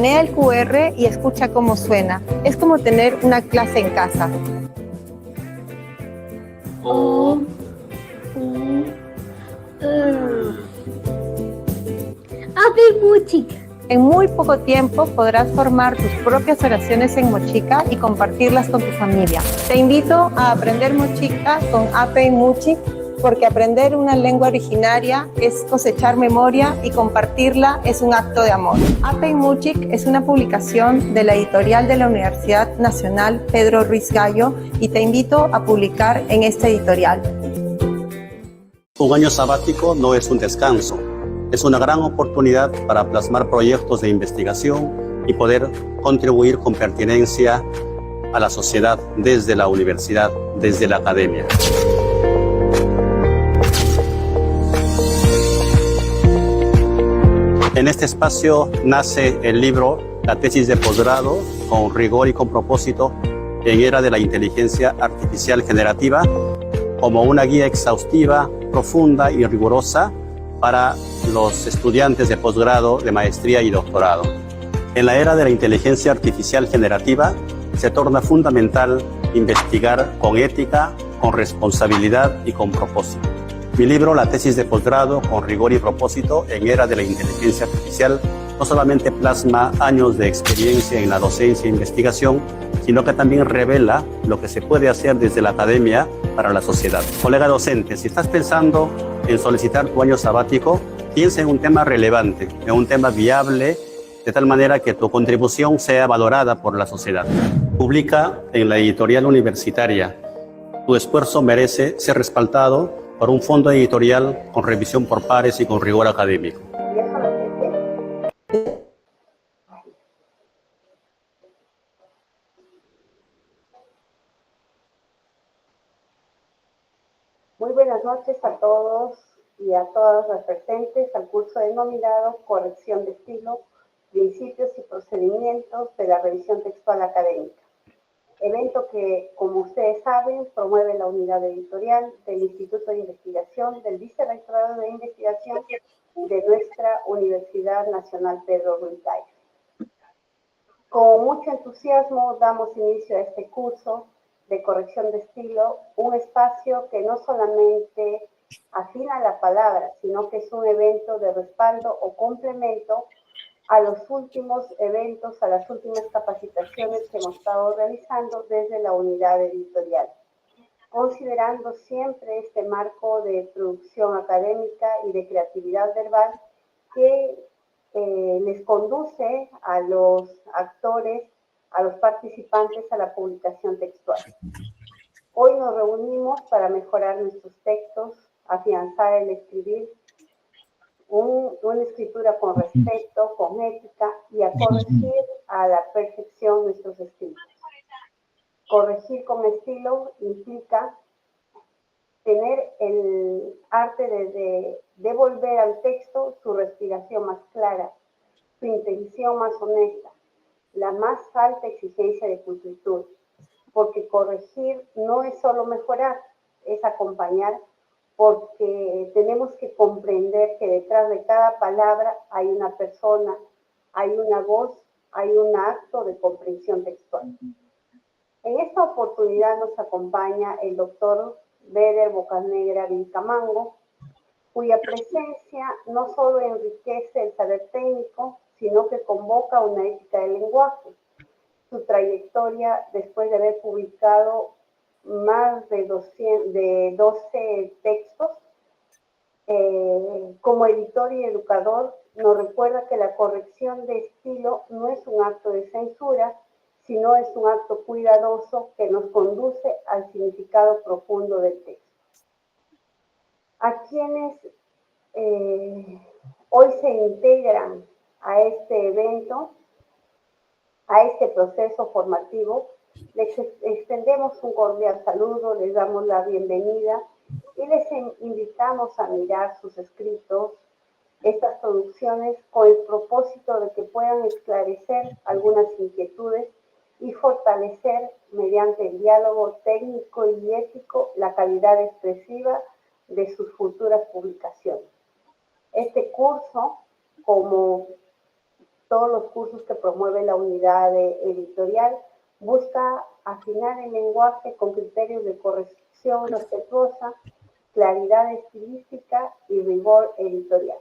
Escanea el QR y escucha cómo suena. Es como tener una clase en casa. O, U, Ave Mochica. En muy poco tiempo podrás formar tus propias oraciones en Mochica y compartirlas con tu familia. Te invito a aprender Mochica con Ape Muchik, porque aprender una lengua originaria es cosechar memoria y compartirla es un acto de amor. Ape Muchik es una publicación de la editorial de la Universidad Nacional Pedro Ruiz Gallo y te invito a publicar en esta editorial. Un año sabático no es un descanso, es una gran oportunidad para plasmar proyectos de investigación y poder contribuir con pertinencia a la sociedad desde la universidad, desde la academia. En este espacio nace el libro La tesis de posgrado con rigor y con propósito en era de la inteligencia artificial generativa, como una guía exhaustiva, profunda y rigurosa para los estudiantes de posgrado, de maestría y doctorado. En la era de la inteligencia artificial generativa se torna fundamental investigar con ética, con responsabilidad y con propósito. Mi libro, La tesis de posgrado con rigor y propósito en era de la inteligencia artificial, no solamente plasma años de experiencia en la docencia e investigación, sino que también revela lo que se puede hacer desde la academia para la sociedad. Colega docente, si estás pensando en solicitar tu año sabático, piensa en un tema relevante, en un tema viable, de tal manera que tu contribución sea valorada por la sociedad. Publica en la editorial universitaria. Tu esfuerzo merece ser respaldado por un fondo editorial con revisión por pares y con rigor académico. Muy buenas noches a todos y a todas las presentes al curso denominado Corrección de Estilo, Principios y Procedimientos de la Revisión Textual Académica. Evento que, como ustedes saben, promueve la unidad editorial del Instituto de Investigación del Vicerrectorado de Investigación de nuestra Universidad Nacional Pedro Ruiz Gallo. Con mucho entusiasmo damos inicio a este curso de corrección de estilo, un espacio que no solamente afina la palabra, sino que es un evento de respaldo o complemento a los últimos eventos, a las últimas capacitaciones que hemos estado realizando desde la unidad editorial, considerando siempre este marco de producción académica y de creatividad verbal que les conduce a los actores, a los participantes a la publicación textual. Hoy nos reunimos para mejorar nuestros textos, afianzar el escribir, una escritura con respeto, con ética y a corregir a la perfección nuestros estilos. Corregir con estilo implica tener el arte de devolver al texto su respiración más clara, su intención más honesta, la más alta exigencia de pulcritud, porque corregir no es solo mejorar, es acompañar, porque tenemos que comprender que detrás de cada palabra hay una persona, hay una voz, hay un acto de comprensión textual. En esta oportunidad nos acompaña el doctor Beder Bocanegra Vilcamango, cuya presencia no solo enriquece el saber técnico, sino que convoca una ética del lenguaje. Su trayectoria, después de haber publicado más de 12 textos, como editor y educador, nos recuerda que la corrección de estilo no es un acto de censura, sino es un acto cuidadoso que nos conduce al significado profundo del texto. A quienes hoy se integran a este evento, a este proceso formativo, les extendemos un cordial saludo, les damos la bienvenida y les invitamos a mirar sus escritos, estas producciones, con el propósito de que puedan esclarecer algunas inquietudes y fortalecer, mediante el diálogo técnico y ético, la calidad expresiva de sus futuras publicaciones. Este curso, como todos los cursos que promueve la unidad editorial, busca afinar el lenguaje con criterios de corrección respetuosa, claridad estilística y rigor editorial.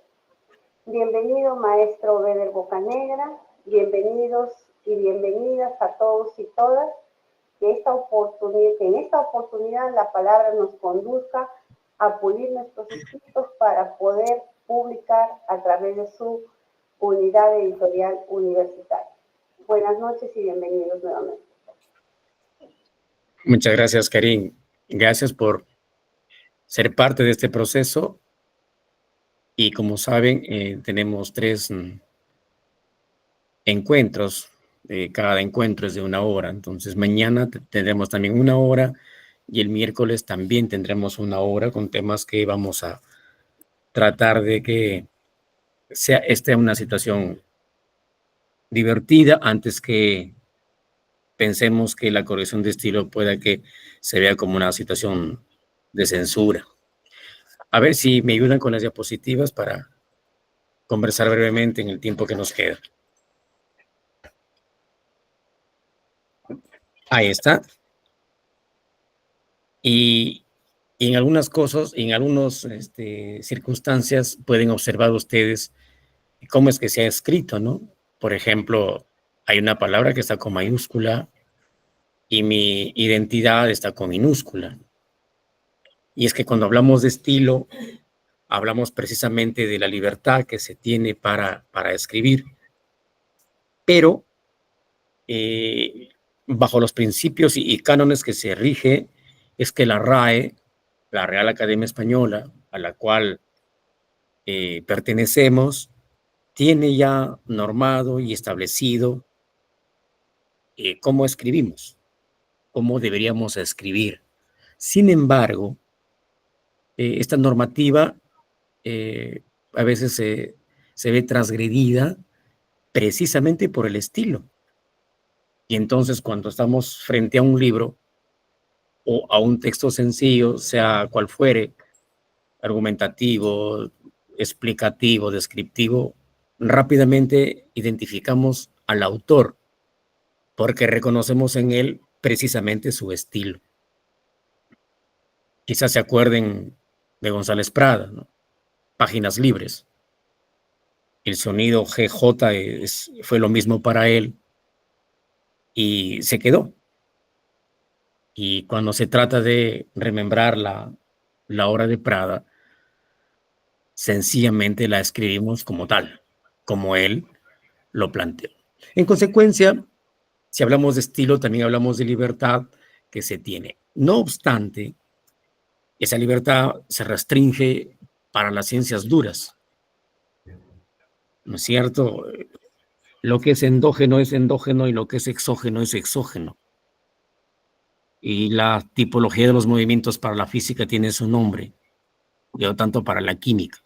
Bienvenido, maestro Beder Bocanegra, bienvenidos y bienvenidas a todos y todas, que en esta oportunidad la palabra nos conduzca a pulir nuestros escritos para poder publicar a través de su unidad editorial universitaria. Buenas noches y bienvenidos nuevamente. Muchas gracias, Karin. Gracias por ser parte de este proceso. Y como saben, tenemos 3 encuentros. Cada encuentro es de 1 hora. Entonces, mañana tendremos también 1 hora y el miércoles también tendremos 1 hora con temas que vamos a tratar de que sea una situación divertida antes que pensemos que la corrección de estilo pueda que se vea como una situación de censura. A ver si me ayudan con las diapositivas para conversar brevemente en el tiempo que nos queda. Ahí está. Y en algunas cosas, en algunas circunstancias pueden observar ustedes cómo es que se ha escrito, ¿no? Por ejemplo, hay una palabra que está con mayúscula y mi identidad está con minúscula. Y es que cuando hablamos de estilo, hablamos precisamente de la libertad que se tiene para escribir, pero bajo los principios y cánones que se rige, es que la RAE, la Real Academia Española, a la cual pertenecemos, tiene ya normado y establecido cómo escribimos, cómo deberíamos escribir. Sin embargo, esta normativa a veces se ve transgredida precisamente por el estilo. Y entonces cuando estamos frente a un libro o a un texto sencillo, sea cual fuere, argumentativo, explicativo, descriptivo, rápidamente identificamos al autor porque reconocemos en él precisamente su estilo. Quizás se acuerden de González Prada, ¿no? Páginas libres. El sonido GJ fue lo mismo para él y se quedó. Y cuando se trata de remembrar la obra de Prada, sencillamente la escribimos como tal, como él lo planteó. En consecuencia, si hablamos de estilo, también hablamos de libertad que se tiene. No obstante, esa libertad se restringe para las ciencias duras. ¿No es cierto? Lo que es endógeno y lo que es exógeno es exógeno. Y la tipología de los movimientos para la física tiene su nombre, y no tanto para la química.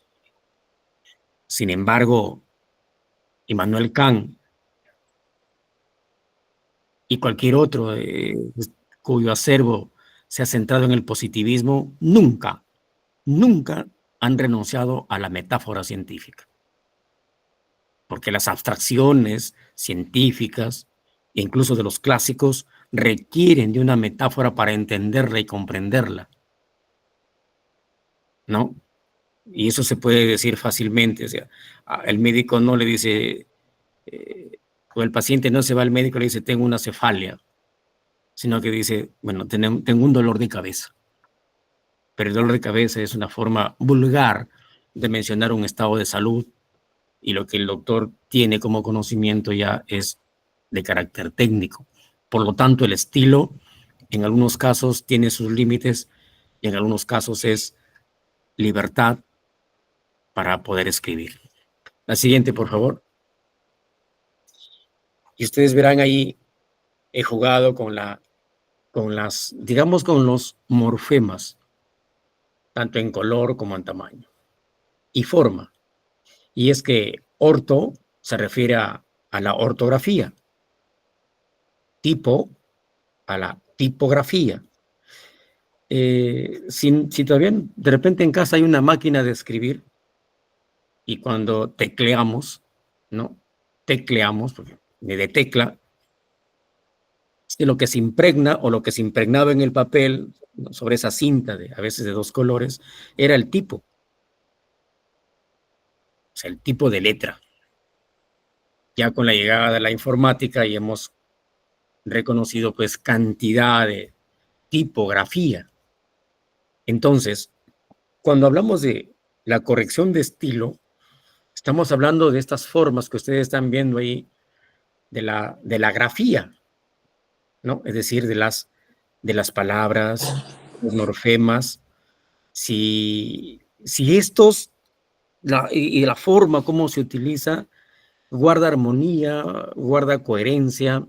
Sin embargo, Immanuel Kant y cualquier otro cuyo acervo se ha centrado en el positivismo, nunca han renunciado a la metáfora científica. Porque las abstracciones científicas, incluso de los clásicos, requieren de una metáfora para entenderla y comprenderla, ¿no? Y eso se puede decir fácilmente. O sea, el médico no le dice, o el paciente no se va al médico y le dice, tengo una cefalia, sino que dice, bueno, tengo un dolor de cabeza. Pero el dolor de cabeza es una forma vulgar de mencionar un estado de salud, y lo que el doctor tiene como conocimiento ya es de carácter técnico. Por lo tanto, el estilo en algunos casos tiene sus límites y en algunos casos es libertad para poder escribir. La siguiente, por favor. Y ustedes verán ahí, he jugado con los morfemas, tanto en color como en tamaño y forma. Y es que orto se refiere a la ortografía, tipo a la tipografía. Si todavía de repente en casa hay una máquina de escribir y cuando tecleamos, ¿no? tecleamos, porque de tecla, de lo que se impregna o lo que se impregnaba en el papel, ¿no?, sobre esa cinta, a veces de 2 colores, era el tipo. O sea, el tipo de letra. Ya con la llegada de la informática y hemos reconocido pues cantidad de tipografía. Entonces, cuando hablamos de la corrección de estilo, estamos hablando de estas formas que ustedes están viendo ahí de la grafía, ¿no? Es decir, de las palabras, los morfemas, si estos, y la forma como se utiliza, guarda armonía, guarda coherencia,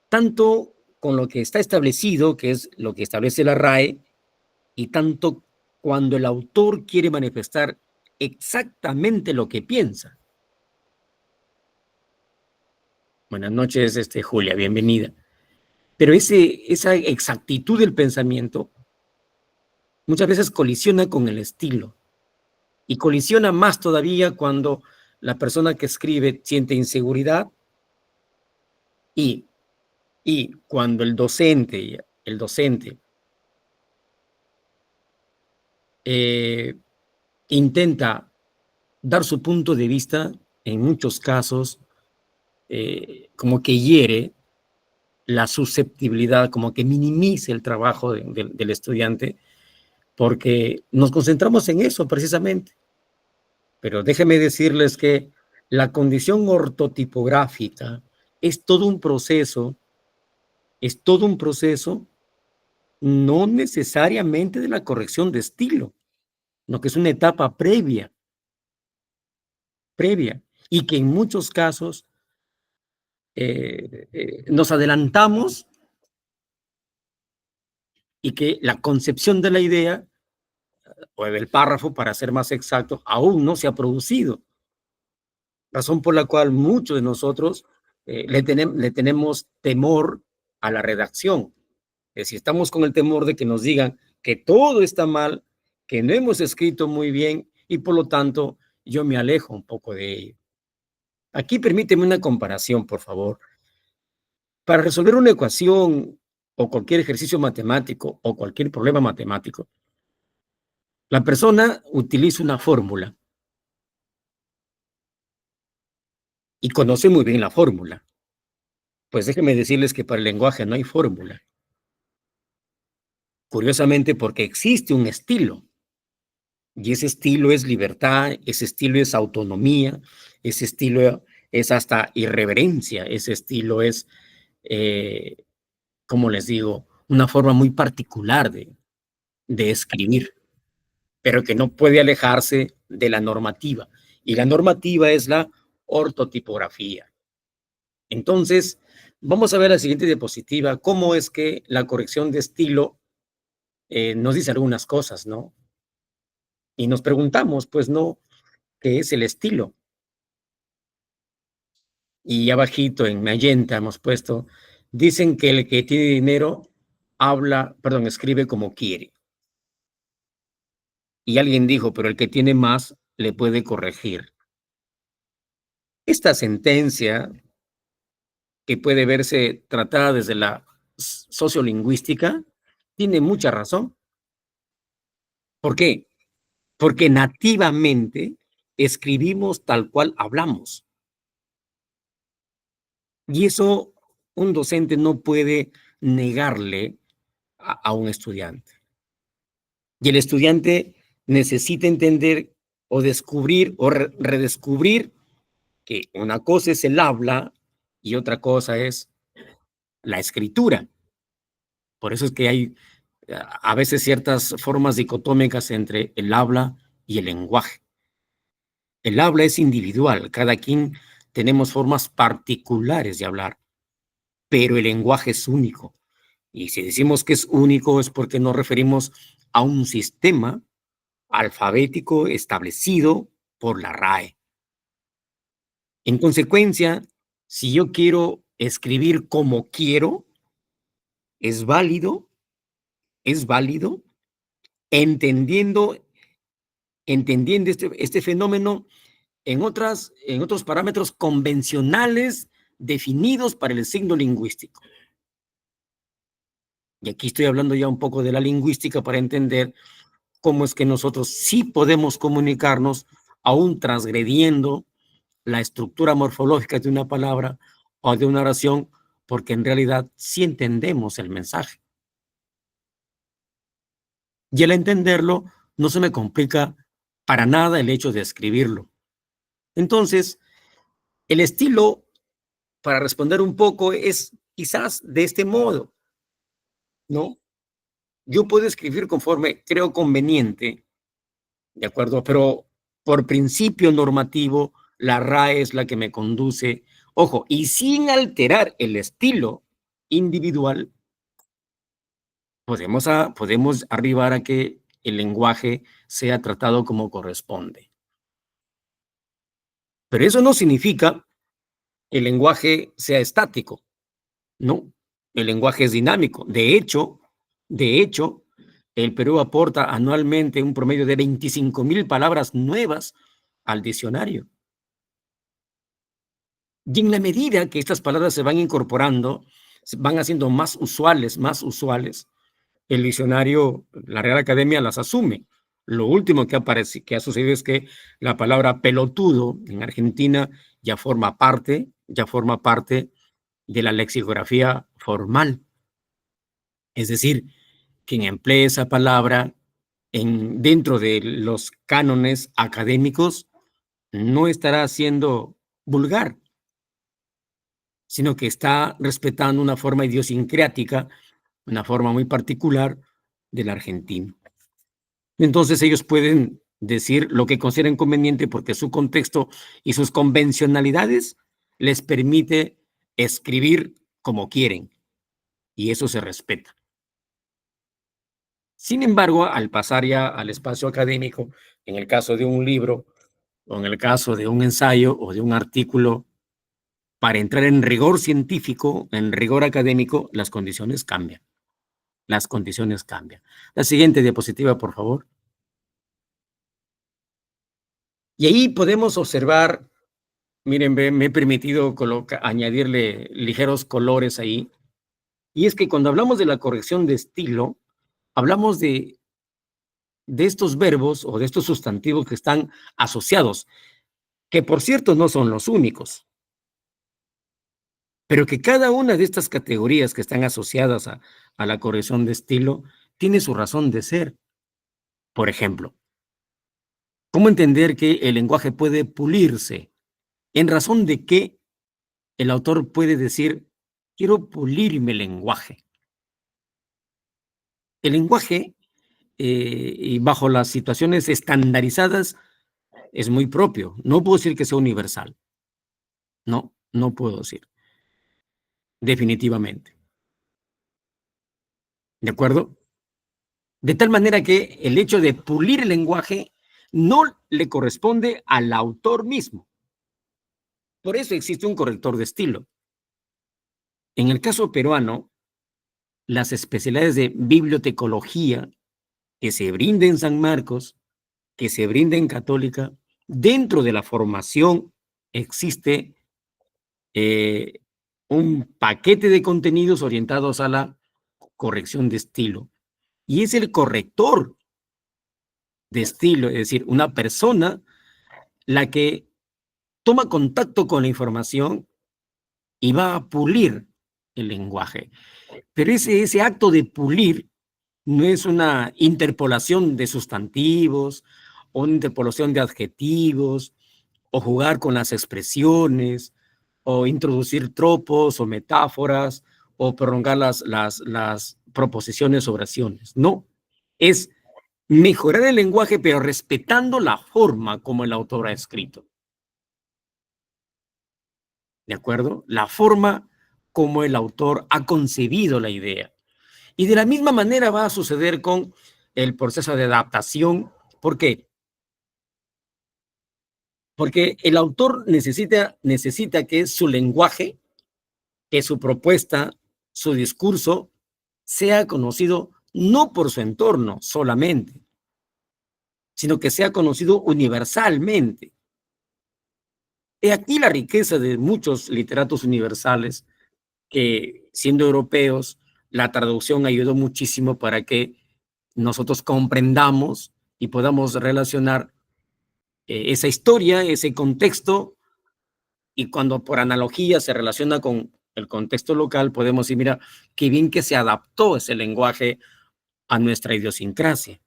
tanto con lo que está establecido, que es lo que establece la RAE, y tanto cuando el autor quiere manifestar exactamente lo que piensa. Buenas noches, Julia, bienvenida. Pero esa exactitud del pensamiento muchas veces colisiona con el estilo, y colisiona más todavía cuando la persona que escribe siente inseguridad y cuando el docente intenta dar su punto de vista, en muchos casos, como que hiere la susceptibilidad, como que minimiza el trabajo del estudiante, porque nos concentramos en eso precisamente. Pero déjenme decirles que la condición ortotipográfica es todo un proceso, no necesariamente de la corrección de estilo, sino que es una etapa previa, y que en muchos casos nos adelantamos, y que la concepción de la idea o del párrafo, para ser más exacto, aún no se ha producido. Razón por la cual muchos de nosotros le tenemos temor a la redacción. Es decir, estamos con el temor de que nos digan que todo está mal, que no hemos escrito muy bien, y por lo tanto yo me alejo un poco de ello. Aquí permíteme una comparación, por favor. Para resolver una ecuación o cualquier ejercicio matemático o cualquier problema matemático, la persona utiliza una fórmula y conoce muy bien la fórmula. Pues déjenme decirles que para el lenguaje no hay fórmula. Curiosamente, porque existe un estilo. Y ese estilo es libertad, ese estilo es autonomía, ese estilo es hasta irreverencia, ese estilo es, como les digo, una forma muy particular de escribir, pero que no puede alejarse de la normativa. Y la normativa es la ortotipografía. Entonces, vamos a ver la siguiente diapositiva, cómo es que la corrección de estilo nos dice algunas cosas, ¿no? Y nos preguntamos, pues, ¿no?, ¿qué es el estilo? Y abajito en magenta hemos puesto, dicen que el que tiene dinero escribe como quiere. Y alguien dijo, pero el que tiene más le puede corregir. Esta sentencia, que puede verse tratada desde la sociolingüística, tiene mucha razón. ¿Por qué? Porque nativamente escribimos tal cual hablamos. Y eso un docente no puede negarle a un estudiante. Y el estudiante necesita entender o descubrir o redescubrir que una cosa es el habla y otra cosa es la escritura. Por eso es que hay a veces ciertas formas dicotómicas entre el habla y el lenguaje. El habla es individual, cada quien tenemos formas particulares de hablar, pero el lenguaje es único. Y si decimos que es único es porque nos referimos a un sistema alfabético establecido por la RAE. En consecuencia, si yo quiero escribir como quiero, es válido, entendiendo este fenómeno en otros parámetros convencionales definidos para el signo lingüístico. Y aquí estoy hablando ya un poco de la lingüística para entender cómo es que nosotros sí podemos comunicarnos aún transgrediendo la estructura morfológica de una palabra o de una oración, porque en realidad sí entendemos el mensaje. Y al entenderlo, no se me complica para nada el hecho de escribirlo. Entonces, el estilo, para responder un poco, es quizás de este modo, ¿no? Yo puedo escribir conforme creo conveniente, ¿de acuerdo? Pero por principio normativo, la RAE es la que me conduce, ojo, y sin alterar el estilo individual, podemos arribar a que el lenguaje sea tratado como corresponde. Pero eso no significa que el lenguaje sea estático, no. El lenguaje es dinámico. De hecho, el Perú aporta anualmente un promedio de 25,000 palabras nuevas al diccionario. Y en la medida que estas palabras se van incorporando, se van haciendo más usuales, el diccionario, la Real Academia las asume. Lo último que ha sucedido es que la palabra pelotudo en Argentina ya forma parte de la lexicografía formal. Es decir, quien emplee esa palabra dentro de los cánones académicos no estará siendo vulgar, sino que está respetando una forma idiosincrática, una forma muy particular del argentino. Entonces ellos pueden decir lo que consideren conveniente porque su contexto y sus convencionalidades les permite escribir como quieren, y eso se respeta. Sin embargo, al pasar ya al espacio académico, en el caso de un libro o en el caso de un ensayo o de un artículo, para entrar en rigor científico, en rigor académico, las condiciones cambian. Las condiciones cambian. La siguiente diapositiva, por favor. Y ahí podemos observar, miren, me he permitido añadirle ligeros colores ahí, y es que cuando hablamos de la corrección de estilo, hablamos de estos verbos o de estos sustantivos que están asociados, que por cierto no son los únicos, pero que cada una de estas categorías que están asociadas a la corrección de estilo tiene su razón de ser. Por ejemplo, ¿cómo entender que el lenguaje puede pulirse? ¿En razón de qué el autor puede decir, quiero pulir mi lenguaje? El lenguaje, y bajo las situaciones estandarizadas, es muy propio. No puedo decir que sea universal. No, no puedo decir. Definitivamente. ¿De acuerdo? De tal manera que el hecho de pulir el lenguaje no le corresponde al autor mismo. Por eso existe un corrector de estilo. En el caso peruano, las especialidades de bibliotecología que se brinda en San Marcos, que se brinda en Católica, dentro de la formación existe un paquete de contenidos orientados a la corrección de estilo. Y es el corrector de estilo, es decir, una persona la que toma contacto con la información y va a pulir el lenguaje. Pero ese acto de pulir no es una interpolación de sustantivos o una interpolación de adjetivos o jugar con las expresiones o introducir tropos o metáforas o prolongar las proposiciones o oraciones. No, es mejorar el lenguaje pero respetando la forma como el autor ha escrito. ¿De acuerdo? La forma como el autor ha concebido la idea. Y de la misma manera va a suceder con el proceso de adaptación. ¿Por qué? Porque el autor necesita que su lenguaje, que su propuesta, su discurso, sea conocido no por su entorno solamente, sino que sea conocido universalmente. He aquí la riqueza de muchos literatos universales que, siendo europeos, la traducción ayudó muchísimo para que nosotros comprendamos y podamos relacionar esa historia, ese contexto, y cuando por analogía se relaciona con el contexto local, podemos decir, mira, qué bien que se adaptó ese lenguaje a nuestra idiosincrasia.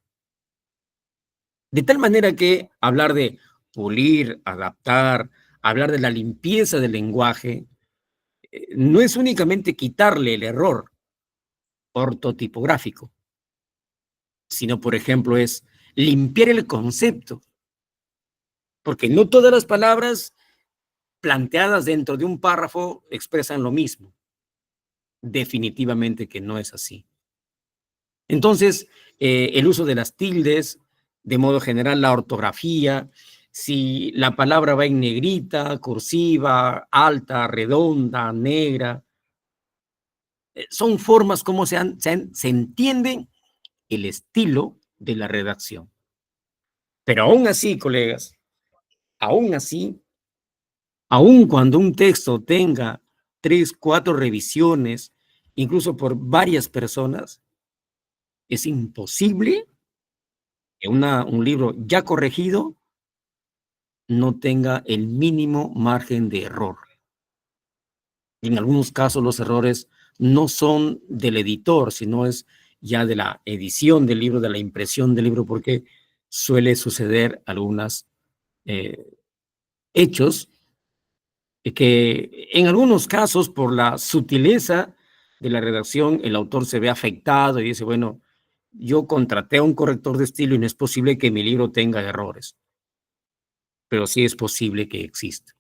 De tal manera que hablar de pulir, adaptar, hablar de la limpieza del lenguaje, no es únicamente quitarle el error ortotipográfico, sino, por ejemplo, es limpiar el concepto, porque no todas las palabras planteadas dentro de un párrafo expresan lo mismo. Definitivamente que no es así. Entonces, el uso de las tildes, de modo general, la ortografía, si la palabra va en negrita, cursiva, alta, redonda, negra, son formas como se entiende el estilo de la redacción. Pero aún así, colegas, aún así, aún cuando un texto tenga 3, 4 revisiones, incluso por varias personas, es imposible que un libro ya corregido no tenga el mínimo margen de error. En algunos casos los errores no son del editor, sino es ya de la edición del libro, de la impresión del libro, porque suele suceder algunos hechos que en algunos casos, por la sutileza de la redacción, el autor se ve afectado y dice, bueno, yo contraté a un corrector de estilo y no es posible que mi libro tenga errores, pero sí es posible que exista.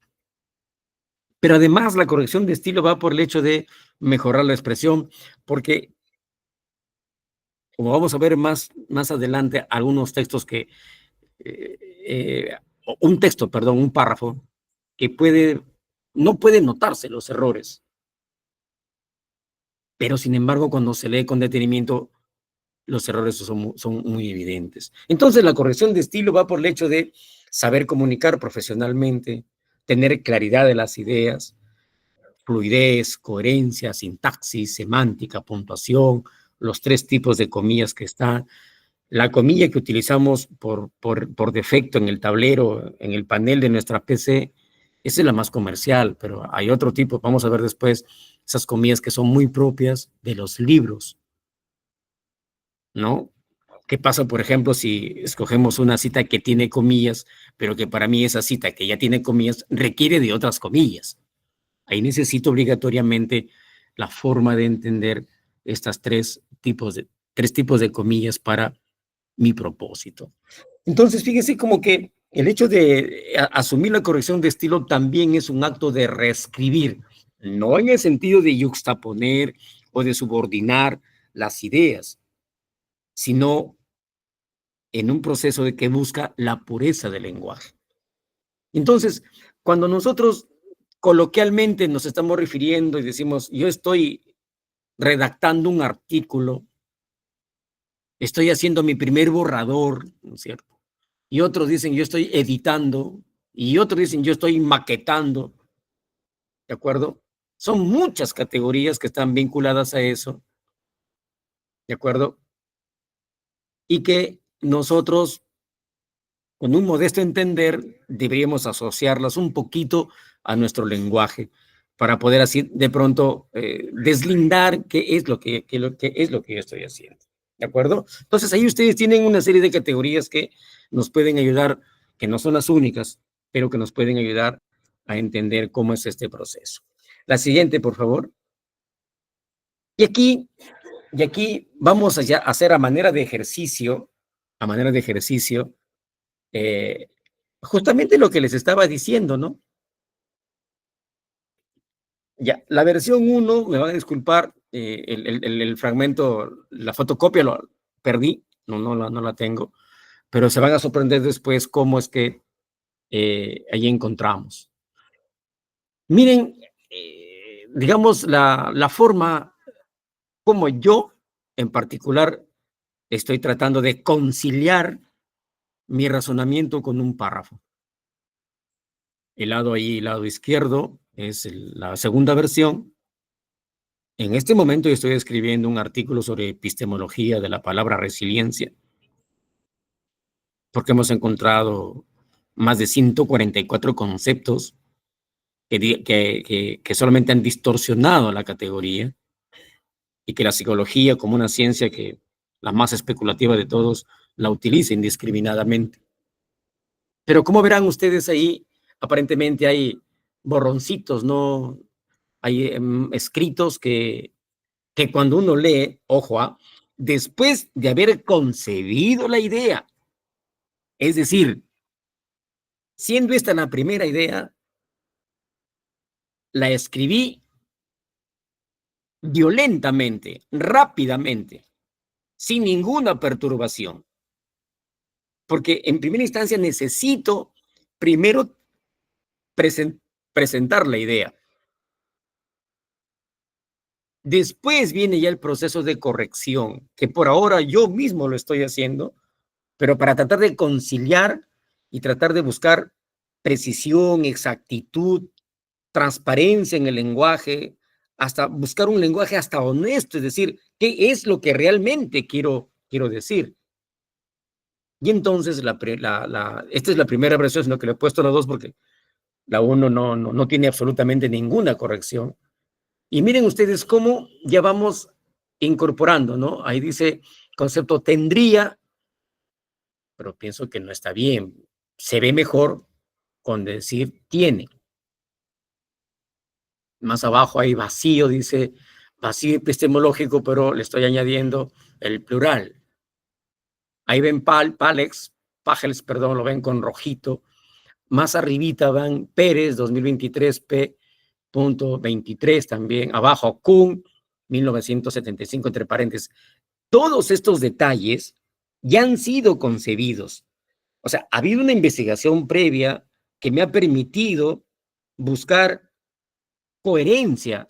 Pero además la corrección de estilo va por el hecho de mejorar la expresión, porque como vamos a ver más adelante, algunos textos que, un texto, perdón, un párrafo, que no puede notarse los errores, pero sin embargo cuando se lee con detenimiento, los errores son muy evidentes. Entonces la corrección de estilo va por el hecho de saber comunicar profesionalmente, tener claridad de las ideas, fluidez, coherencia, sintaxis, semántica, puntuación, los 3 tipos de comillas que están. La comilla que utilizamos por defecto en el tablero, en el panel de nuestra PC, esa es la más comercial, pero hay otro tipo, vamos a ver después, esas comillas que son muy propias de los libros, ¿no? ¿Qué pasa, por ejemplo, si escogemos una cita que tiene comillas, pero que para mí esa cita que ya tiene comillas requiere de otras comillas? Ahí necesito obligatoriamente la forma de entender estas tres tipos de comillas para mi propósito. Entonces, fíjense como que el hecho de asumir la corrección de estilo también es un acto de reescribir, no en el sentido de yuxtaponer o de subordinar las ideas, sino en un proceso de que busca la pureza del lenguaje. Entonces, cuando nosotros coloquialmente nos estamos refiriendo y decimos, yo estoy redactando un artículo, estoy haciendo mi primer borrador, ¿no es cierto? Y otros dicen, yo estoy editando, y otros dicen, yo estoy maquetando, ¿de acuerdo? Son muchas categorías que están vinculadas a eso, ¿de acuerdo? Y que nosotros, con un modesto entender, deberíamos asociarlas un poquito a nuestro lenguaje para poder así de pronto deslindar qué es lo que yo estoy haciendo. ¿De acuerdo? Entonces ahí ustedes tienen una serie de categorías que nos pueden ayudar, que no son las únicas, pero que nos pueden ayudar a entender cómo es este proceso. La siguiente, por favor. Y aquí vamos a hacer a manera de ejercicio, justamente lo que les estaba diciendo, ¿no? Ya, la versión 1, me van a disculpar, el fragmento, la fotocopia lo perdí, no la tengo, pero se van a sorprender después cómo es que allí encontramos. Miren, digamos, la forma como yo, en particular, estoy tratando de conciliar mi razonamiento con un párrafo. El lado ahí, el lado izquierdo, es la segunda versión. En este momento yo estoy escribiendo un artículo sobre epistemología de la palabra resiliencia, porque hemos encontrado más de 144 conceptos que solamente han distorsionado la categoría y que la psicología, como una ciencia que la más especulativa de todos, la utiliza indiscriminadamente. Pero como verán ustedes ahí, aparentemente hay borroncitos, ¿no? Hay escritos que cuando uno lee, ojo, después de haber concebido la idea, es decir, siendo esta la primera idea, la escribí violentamente, rápidamente, sin ninguna perturbación. Porque en primera instancia necesito primero presentar la idea. Después viene ya el proceso de corrección, que por ahora yo mismo lo estoy haciendo, pero para tratar de conciliar y tratar de buscar precisión, exactitud, transparencia en el lenguaje, hasta buscar un lenguaje hasta honesto, es decir, ¿qué es lo que realmente quiero decir? Y entonces, esta es la primera versión, sino que le he puesto la 2 porque la 1 no tiene absolutamente ninguna corrección. Y miren ustedes cómo ya vamos incorporando, ¿no? Ahí dice concepto tendría, pero pienso que no está bien. Se ve mejor con decir tiene. Más abajo hay vacío, dice vacío epistemológico, pero le estoy añadiendo el plural. Ahí ven Pálex, perdón, lo ven con rojito. Más arribita van Pérez, 2023, P.23 también. Abajo Kuhn, 1975, entre paréntesis. Todos estos detalles ya han sido concebidos. O sea, ha habido una investigación previa que me ha permitido buscar coherencia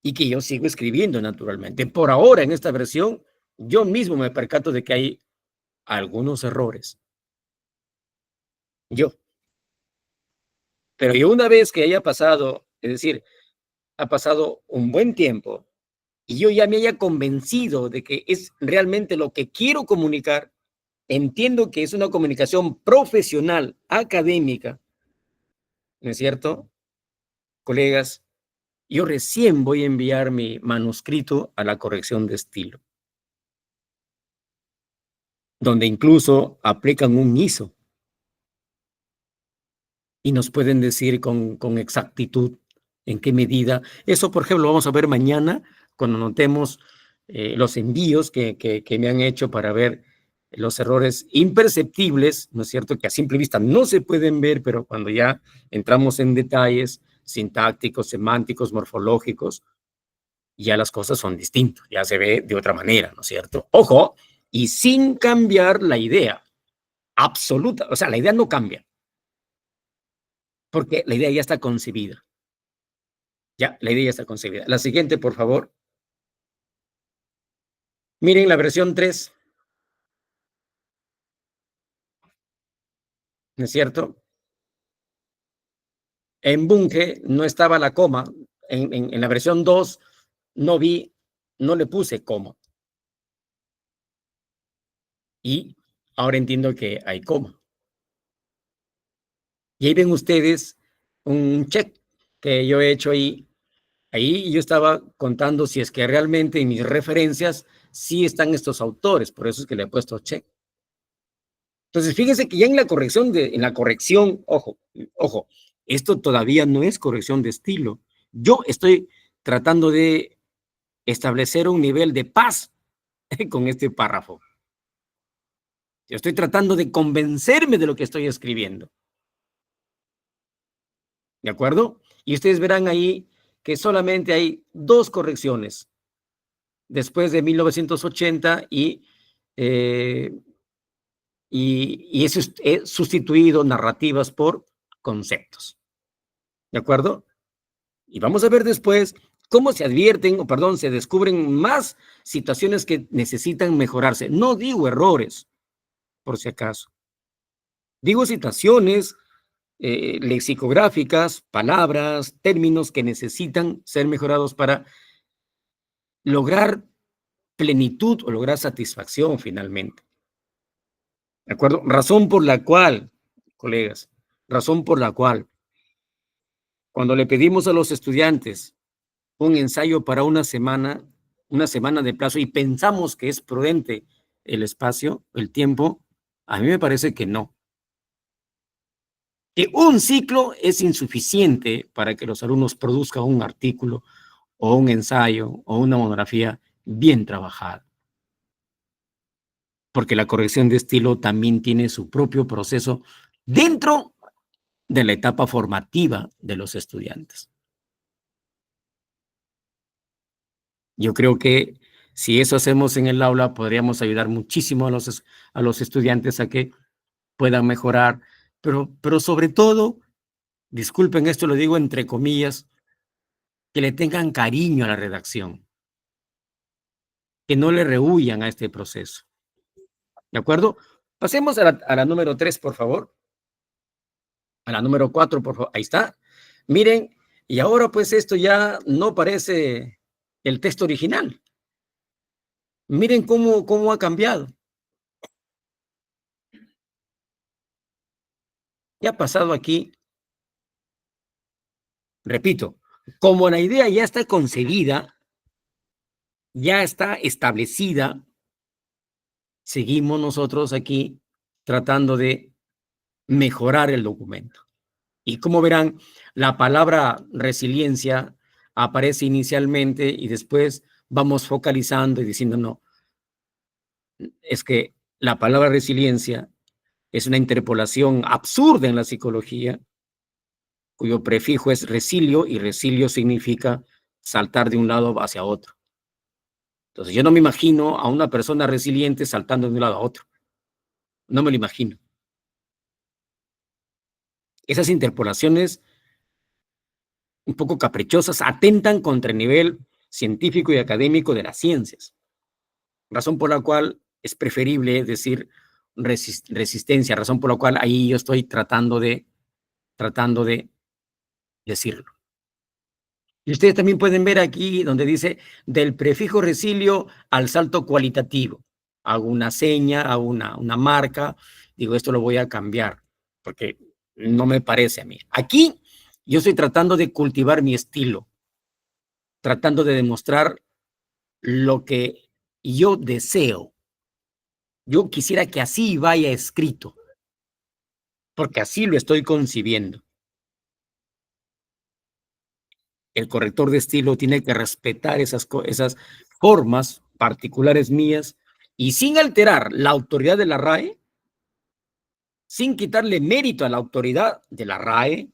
y que yo sigo escribiendo naturalmente. Por ahora, en esta versión, yo mismo me percato de que hay algunos errores. Pero yo una vez que haya pasado, es decir, ha pasado un buen tiempo y yo ya me haya convencido de que es realmente lo que quiero comunicar, entiendo que es una comunicación profesional, académica, ¿no es cierto? Colegas, yo recién voy a enviar mi manuscrito a la corrección de estilo, donde incluso aplican un ISO y nos pueden decir con exactitud en qué medida. Eso, por ejemplo, lo vamos a ver mañana cuando notemos los envíos que me han hecho para ver los errores imperceptibles, ¿no es cierto? Que a simple vista no se pueden ver, pero cuando ya entramos en detalles sintácticos, semánticos, morfológicos, ya las cosas son distintas, ya se ve de otra manera, ¿no es cierto? Ojo, y sin cambiar la idea absoluta, o sea, la idea no cambia, porque la idea ya está concebida. Ya, la idea ya está concebida. La siguiente, por favor. Miren la versión 3. ¿No es cierto? En Bunge no estaba la coma. En la versión 2 no le puse coma. Y ahora entiendo que hay coma. Y ahí ven ustedes un check que yo he hecho ahí. Ahí yo estaba contando si es que realmente en mis referencias sí están estos autores. Por eso es que le he puesto check. Entonces, fíjense que ya en la corrección, ojo, esto todavía no es corrección de estilo. Yo estoy tratando de establecer un nivel de paz con este párrafo. Yo estoy tratando de convencerme de lo que estoy escribiendo. ¿De acuerdo? Y ustedes verán ahí que solamente hay 2 correcciones después de 1980 y eso he sustituido narrativas por conceptos. ¿De acuerdo? Y vamos a ver después cómo se se descubren más situaciones que necesitan mejorarse. No digo errores, por si acaso. Digo situaciones lexicográficas, palabras, términos que necesitan ser mejorados para lograr plenitud o lograr satisfacción finalmente. ¿De acuerdo? Razón por la cual, colegas, razón por la cual, cuando le pedimos a los estudiantes un ensayo para una semana de plazo y pensamos que es prudente el espacio, el tiempo, a mí me parece que no. Que un ciclo es insuficiente para que los alumnos produzcan un artículo o un ensayo o una monografía bien trabajada. Porque la corrección de estilo también tiene su propio proceso dentro de la etapa formativa de los estudiantes. Yo creo que si eso hacemos en el aula, podríamos ayudar muchísimo a los estudiantes a que puedan mejorar, pero sobre todo, disculpen esto, lo digo entre comillas, que le tengan cariño a la redacción, que no le rehuyan a este proceso. ¿De acuerdo? Pasemos a la número 3, por favor. A la número 4, por favor. Ahí está. Miren, y ahora pues esto ya no parece el texto original. Miren cómo ha cambiado. ¿Qué ha pasado aquí? Repito, como la idea ya está concebida, ya está establecida, seguimos nosotros aquí tratando de mejorar el documento. Y como verán, la palabra resiliencia aparece inicialmente y después vamos focalizando y diciendo, no, es que la palabra resiliencia es una interpolación absurda en la psicología, cuyo prefijo es resilio y resilio significa saltar de un lado hacia otro. Entonces yo no me imagino a una persona resiliente saltando de un lado a otro. No me lo imagino. Esas interpolaciones un poco caprichosas atentan contra el nivel científico y académico de las ciencias. Razón por la cual es preferible decir resistencia, razón por la cual ahí yo estoy tratando de decirlo. Y ustedes también pueden ver aquí donde dice del prefijo resilio al salto cualitativo. Hago una seña, hago una marca, digo esto lo voy a cambiar porque no me parece a mí. Aquí yo estoy tratando de cultivar mi estilo, tratando de demostrar lo que yo deseo. Yo quisiera que así vaya escrito, porque así lo estoy concibiendo. El corrector de estilo tiene que respetar esas formas particulares mías y sin alterar la autoridad de la RAE, sin quitarle mérito a la autoridad de la RAE,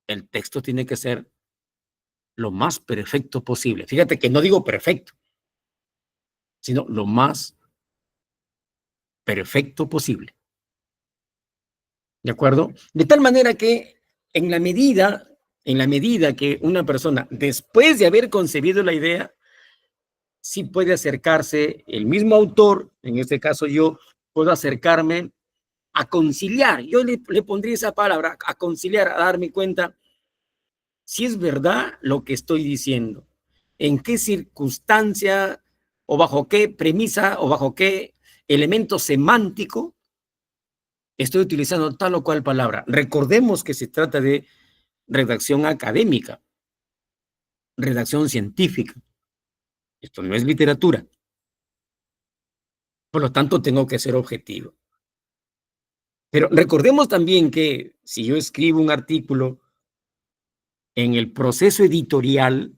el texto tiene que ser lo más perfecto posible. Fíjate que no digo perfecto, sino lo más perfecto posible. ¿De acuerdo? De tal manera que en la medida que una persona, después de haber concebido la idea, sí puede acercarse, el mismo autor, en este caso yo, puedo acercarme a conciliar. Yo le pondría esa palabra, a conciliar, a darme cuenta si es verdad lo que estoy diciendo, en qué circunstancia o bajo qué premisa o bajo qué elemento semántico estoy utilizando tal o cual palabra. Recordemos que se trata de redacción académica, redacción científica. Esto no es literatura. Por lo tanto, tengo que ser objetivo. Pero recordemos también que si yo escribo un artículo en el proceso editorial,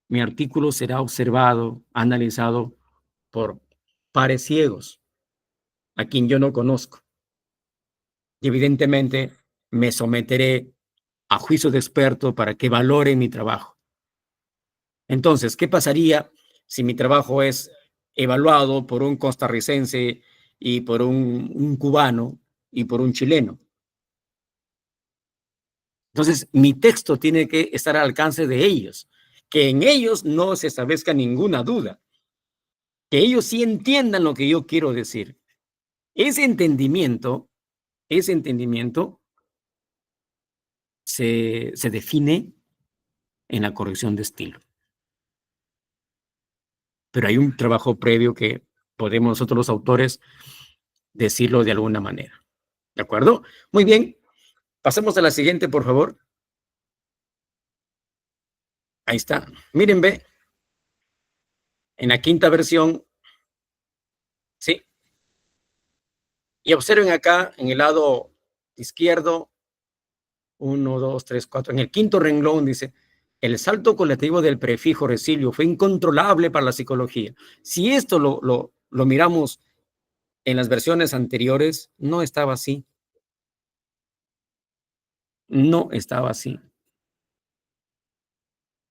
mi artículo será observado, analizado por pares ciegos, a quien yo no conozco. Y evidentemente me someteré a juicio de experto para que valore mi trabajo. Entonces, ¿qué pasaría si mi trabajo es evaluado por un costarricense y por un cubano y por un chileno? Entonces, mi texto tiene que estar al alcance de ellos, que en ellos no se establezca ninguna duda, que ellos sí entiendan lo que yo quiero decir. Ese entendimiento ese entendimiento se define en la corrección de estilo. Pero hay un trabajo previo que podemos nosotros los autores decirlo de alguna manera. ¿De acuerdo? Muy bien. Pasemos a la siguiente, por favor. Ahí está. Miren, ve. En la quinta versión, ¿sí? Y observen acá en el lado izquierdo, 1, 2, 3, 4. En el quinto renglón dice, el salto colectivo del prefijo resilio fue incontrolable para la psicología. Si esto lo miramos en las versiones anteriores, no estaba así. No estaba así.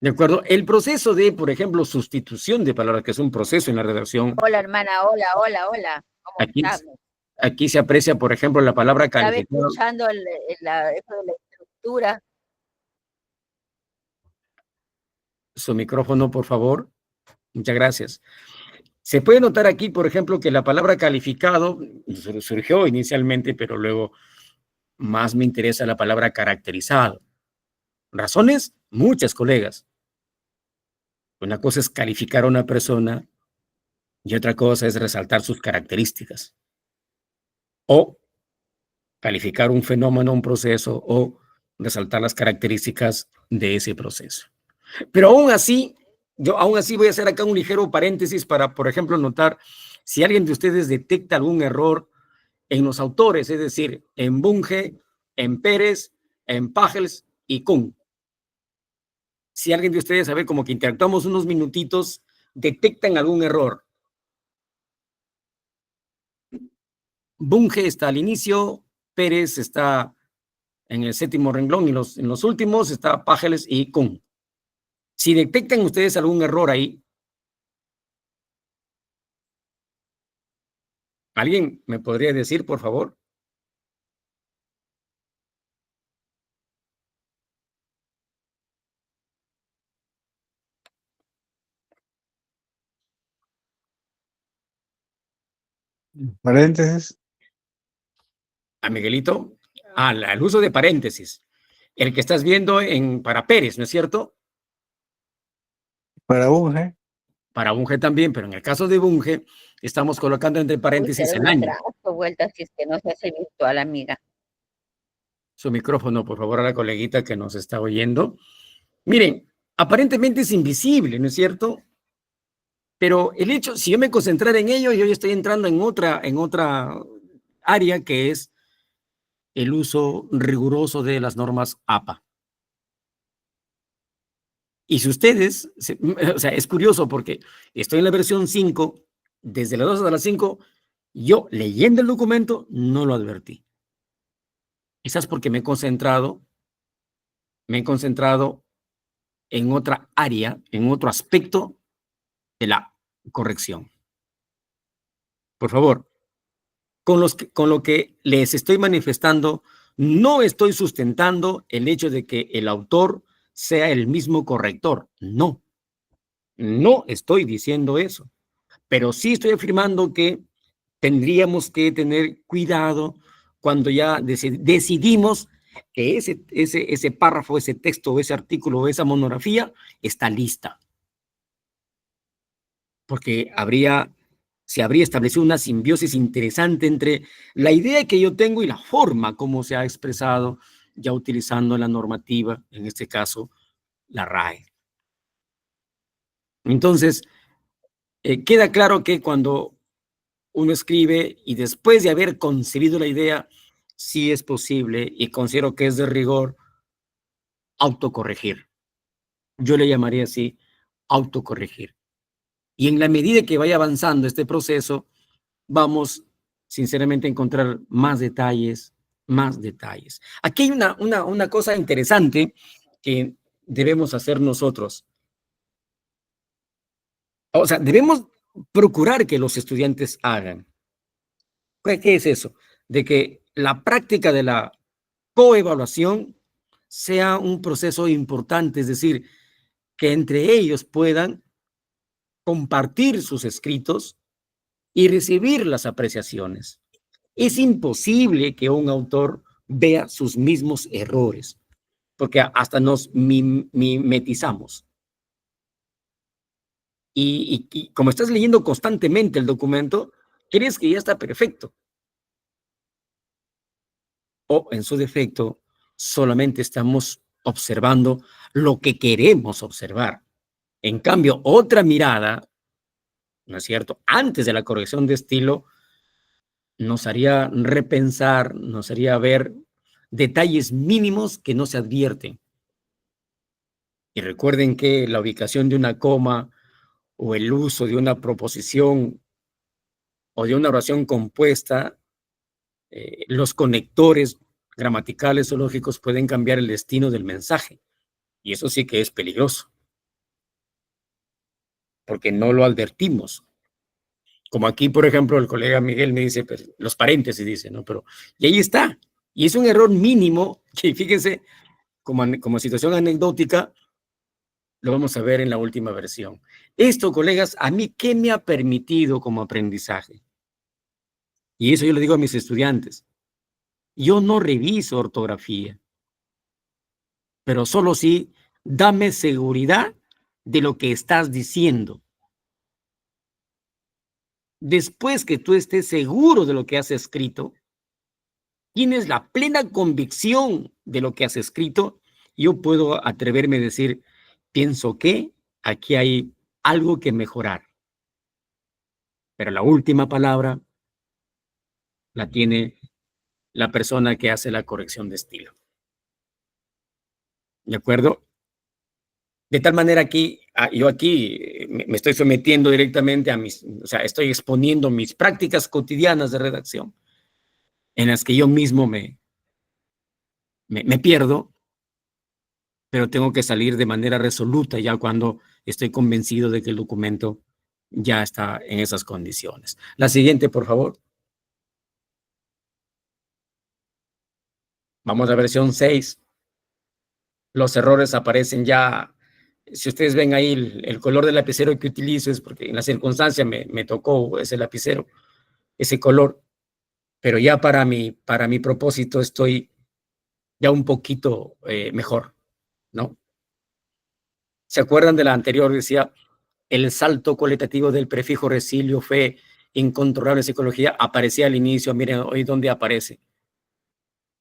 ¿De acuerdo? El proceso de, por ejemplo, sustitución de palabras, que es un proceso en la redacción. Hola, hermana, hola, hola, hola. ¿Cómo estamos? Aquí se aprecia, por ejemplo, la palabra Estaba calificada. escuchando eso de la estructura. Su micrófono, por favor. Muchas gracias. Se puede notar aquí, por ejemplo, que la palabra calificado surgió inicialmente, pero luego más me interesa la palabra caracterizado. ¿Razones? Muchas, colegas. Una cosa es calificar a una persona y otra cosa es resaltar sus características. O calificar un fenómeno, un proceso, o resaltar las características de ese proceso. Pero aún así, yo aún así voy a hacer acá un ligero paréntesis para, por ejemplo, notar si alguien de ustedes detecta algún error en los autores, es decir, en Bunge, en Pérez, en Pagels y Kuhn. Si alguien de ustedes, a ver, como que interactuamos unos minutitos, detectan algún error. Bunge está al inicio, Pérez está en el séptimo renglón y en los últimos está Pagels y Kuhn. Si detectan ustedes algún error ahí, ¿alguien me podría decir, por favor? Paréntesis. A Miguelito, al uso de paréntesis. El que estás viendo para Pérez, ¿no es cierto? Para Bunge. Para Bunge también, pero en el caso de Bunge, estamos colocando entre paréntesis el año. Vuelta si es que no se hace virtual, amiga. Su micrófono, por favor, a la coleguita que nos está oyendo. Miren, aparentemente es invisible, ¿no es cierto? Pero el hecho, si yo me concentrara en ello, yo ya estoy entrando en otra área que es el uso riguroso de las normas APA. Y si ustedes, o sea, es curioso porque estoy en la versión 5, desde las 2 hasta las 5, yo leyendo el documento no lo advertí. Quizás porque me he concentrado en otra área, en otro aspecto de la corrección. Por favor, con lo que les estoy manifestando, no estoy sustentando el hecho de que el autor sea el mismo corrector. No, no estoy diciendo eso. Pero sí estoy afirmando que tendríamos que tener cuidado cuando ya decidimos que ese párrafo, ese texto, ese artículo, esa monografía está lista. Porque se habría establecido una simbiosis interesante entre la idea que yo tengo y la forma como se ha expresado, ya utilizando la normativa, en este caso, la RAE. Entonces, queda claro que cuando uno escribe y después de haber concebido la idea, sí es posible, y considero que es de rigor, autocorregir. Yo le llamaría así, autocorregir. Y en la medida que vaya avanzando este proceso, vamos sinceramente a encontrar más detalles, más detalles. Aquí hay una cosa interesante que debemos hacer nosotros. O sea, debemos procurar que los estudiantes hagan. ¿Qué es eso? De que la práctica de la coevaluación sea un proceso importante, es decir, que entre ellos puedan compartir sus escritos y recibir las apreciaciones. Es imposible que un autor vea sus mismos errores, porque hasta nos mimetizamos. Y como estás leyendo constantemente el documento, crees que ya está perfecto. O, en su defecto, solamente estamos observando lo que queremos observar. En cambio, otra mirada, ¿no es cierto?, antes de la corrección de estilo, nos haría repensar, nos haría ver detalles mínimos que no se advierten. Y recuerden que la ubicación de una coma o el uso de una proposición o de una oración compuesta, los conectores gramaticales o lógicos pueden cambiar el destino del mensaje. Y eso sí que es peligroso, porque no lo advertimos. Como aquí, por ejemplo, el colega Miguel me dice, pues, los paréntesis, dice, ¿no? Pero, y ahí está. Y es un error mínimo que, fíjense, como situación anecdótica, lo vamos a ver en la última versión. Esto, colegas, a mí, ¿qué me ha permitido como aprendizaje? Y eso yo le digo a mis estudiantes. Yo no reviso ortografía, pero solo sí, dame seguridad de lo que estás diciendo. Después que tú estés seguro de lo que has escrito, tienes la plena convicción de lo que has escrito, yo puedo atreverme a decir, pienso que aquí hay algo que mejorar. Pero la última palabra la tiene la persona que hace la corrección de estilo. ¿De acuerdo? De tal manera que yo aquí me estoy sometiendo directamente a o sea, estoy exponiendo mis prácticas cotidianas de redacción, en las que yo mismo me pierdo, pero tengo que salir de manera resoluta ya cuando estoy convencido de que el documento ya está en esas condiciones. La siguiente, por favor. Vamos a versión 6. Los errores aparecen ya. Si ustedes ven ahí el color del lapicero que utilizo, es porque en la circunstancia me tocó ese lapicero, ese color, pero ya para mi propósito estoy ya un poquito mejor, ¿no? ¿Se acuerdan de la anterior? Decía, el salto cualitativo del prefijo resilio fue incontrolable en psicología, aparecía al inicio, miren hoy dónde aparece,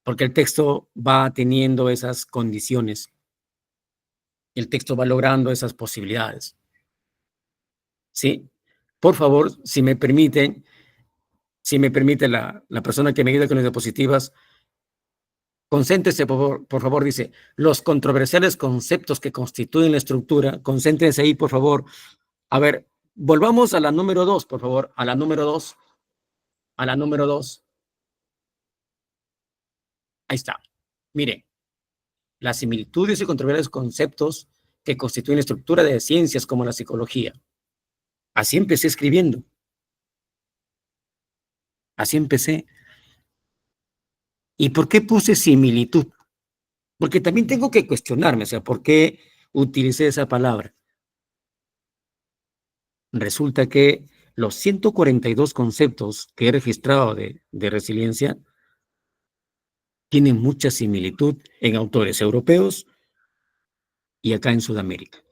porque el texto va teniendo esas condiciones, el texto va logrando esas posibilidades. ¿Sí? Por favor, si me permite la persona que me ayuda con las diapositivas, concéntrese, por favor, dice, los controversiales conceptos que constituyen la estructura, concéntrense ahí, por favor. A ver, volvamos a la número 2, por favor, a la número 2. A la número 2. Ahí está. Mire, las similitudes y controversiales conceptos que constituyen la estructura de ciencias como la psicología. Así empecé escribiendo. Así empecé. ¿Y por qué puse similitud? Porque también tengo que cuestionarme, o sea, ¿por qué utilicé esa palabra? Resulta que los 142 conceptos que he registrado de resiliencia tienen mucha similitud en autores europeos y acá en Sudamérica.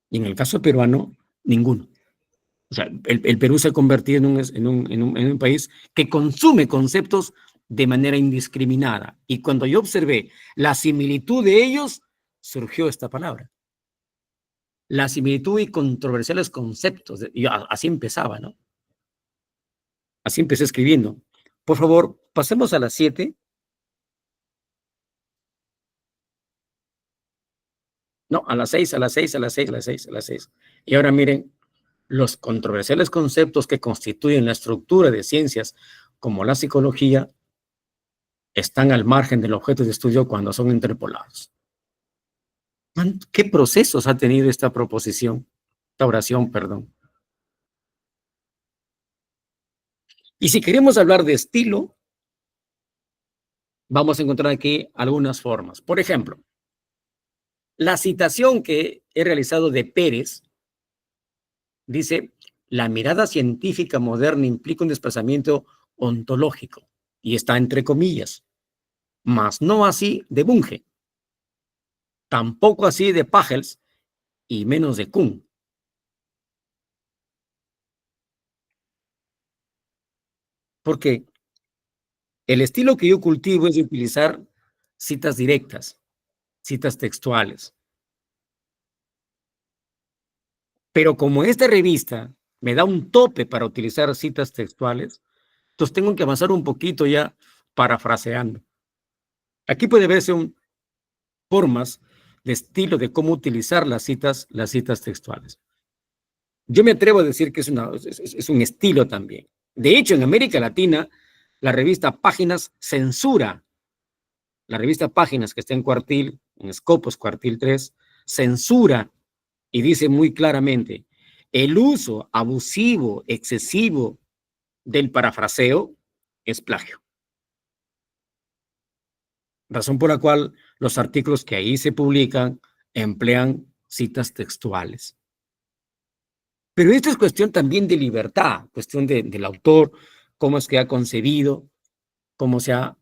Y en el caso peruano, ninguno. O sea, el Perú se ha convertido en un país que consume conceptos de manera indiscriminada. Y cuando yo observé la similitud de ellos, surgió esta palabra. La similitud y controversiales conceptos. Y así empezaba, ¿no? Así empecé escribiendo. Por favor, pasemos a las 7. No, a las 6, a las 6, a las 6, a las 6, a las 6. Y ahora miren, los controversiales conceptos que constituyen la estructura de ciencias como la psicología están al margen del objeto de estudio cuando son interpolados. ¿Qué procesos ha tenido esta proposición? Esta oración, perdón. Y si queremos hablar de estilo, vamos a encontrar aquí algunas formas. Por ejemplo, la citación que he realizado de Pérez dice, la mirada científica moderna implica un desplazamiento ontológico, y está entre comillas, mas no así de Bunge, tampoco así de Pagels, y menos de Kuhn. Porque el estilo que yo cultivo es de utilizar citas directas, citas textuales. Pero como esta revista me da un tope para utilizar citas textuales, entonces tengo que avanzar un poquito ya parafraseando. Aquí puede verse formas de estilo de cómo utilizar las citas textuales. Yo me atrevo a decir que es un estilo también. De hecho, en América Latina, la revista Páginas censura, la revista Páginas que está en Cuartil, en Scopus Cuartil 3, censura y dice muy claramente, el uso abusivo, excesivo del parafraseo es plagio. Razón por la cual los artículos que ahí se publican emplean citas textuales. Pero esto es cuestión también de libertad, cuestión del autor, cómo es que ha concebido, cómo se ha,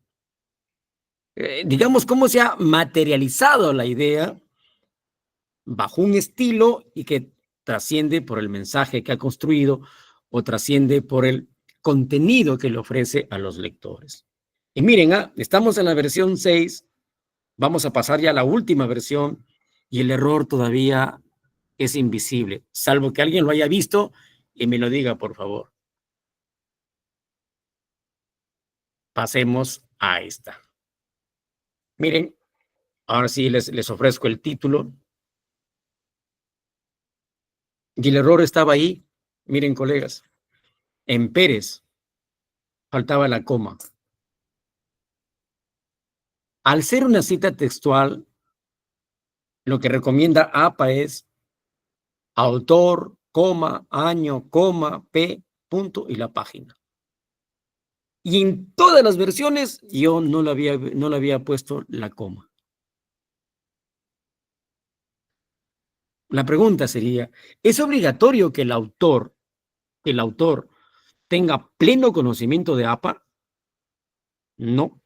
digamos, cómo se ha materializado la idea bajo un estilo y que trasciende por el mensaje que ha construido o trasciende por el contenido que le ofrece a los lectores. Y miren, estamos en la versión 6, vamos a pasar ya a la última versión y el error todavía es invisible, salvo que alguien lo haya visto y me lo diga, por favor. Pasemos a esta. Miren, ahora sí les ofrezco el título. Y el error estaba ahí. Miren, colegas, en Pérez faltaba la coma. Al ser una cita textual, lo que recomienda APA es autor, coma, año, coma, P, punto y la página. Y en todas las versiones yo no le había puesto la coma. La pregunta sería, ¿es obligatorio que el autor tenga pleno conocimiento de APA? No.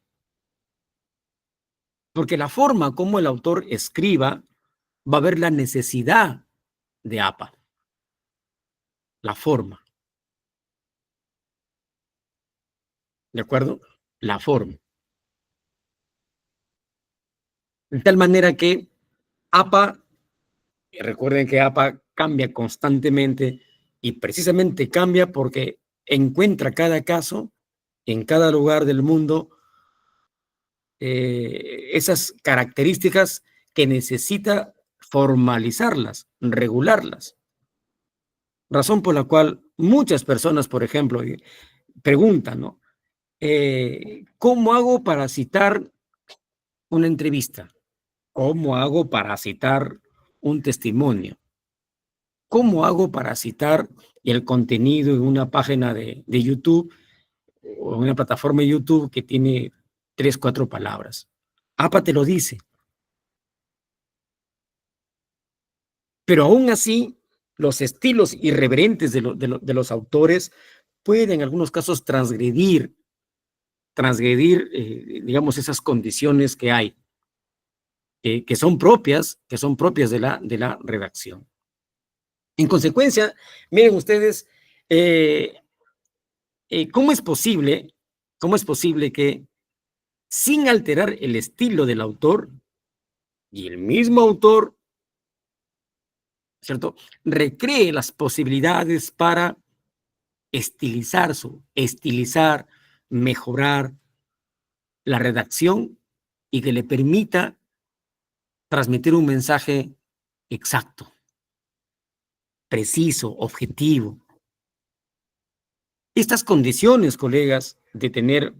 Porque la forma como el autor escriba va a ver la necesidad de APA. La forma. ¿De acuerdo? La forma. De tal manera que APA, recuerden que APA cambia constantemente y precisamente cambia porque encuentra cada caso en cada lugar del mundo esas características que necesita formalizarlas, regularlas. Razón por la cual muchas personas, por ejemplo, preguntan, ¿no? ¿Cómo hago para citar una entrevista? ¿Cómo hago para citar un testimonio? ¿Cómo hago para citar el contenido en una página de YouTube o en una plataforma de YouTube que tiene 3, 4 palabras? APA te lo dice. Pero aún así, los estilos irreverentes de los autores pueden en algunos casos transgredir, digamos, esas condiciones que hay, que son propias de la redacción. En consecuencia, miren ustedes, ¿cómo es posible que sin alterar el estilo del autor y el mismo autor, ¿cierto?, recree las posibilidades para estilizar, mejorar la redacción y que le permita transmitir un mensaje exacto, preciso, objetivo? Estas condiciones, colegas, de tener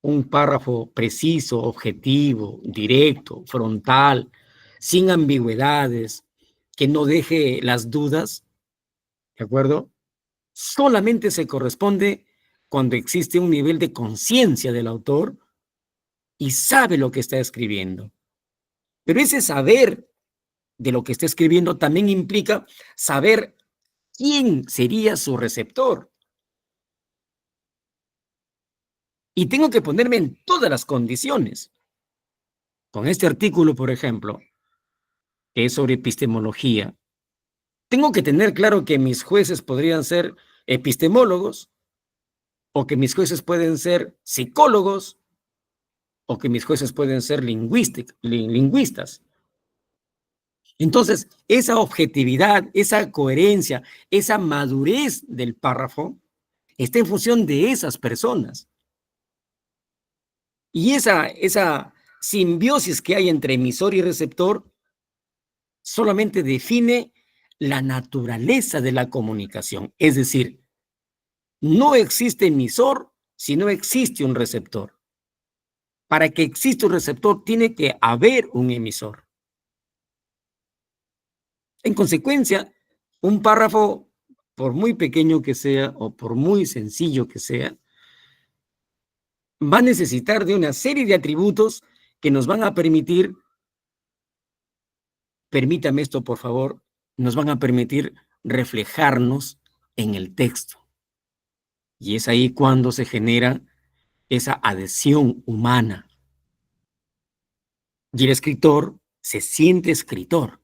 un párrafo preciso, objetivo, directo, frontal, sin ambigüedades, que no deje las dudas, ¿de acuerdo? Solamente se corresponde cuando existe un nivel de conciencia del autor y sabe lo que está escribiendo. Pero ese saber de lo que está escribiendo también implica saber quién sería su receptor. Y tengo que ponerme en todas las condiciones. Con este artículo, por ejemplo, que es sobre epistemología, tengo que tener claro que mis jueces podrían ser epistemólogos, o que mis jueces pueden ser psicólogos, o que mis jueces pueden ser lingüistas. Entonces, esa objetividad, esa coherencia, esa madurez del párrafo está en función de esas personas. Y esa simbiosis que hay entre emisor y receptor solamente define la naturaleza de la comunicación. Es decir, no existe emisor si no existe un receptor. Para que exista un receptor, tiene que haber un emisor. En consecuencia, un párrafo, por muy pequeño que sea o por muy sencillo que sea, va a necesitar de una serie de atributos que nos van a permitir, permítame esto por favor, nos van a permitir reflejarnos en el texto. Y es ahí cuando se genera esa adhesión humana. Y el escritor se siente escritor.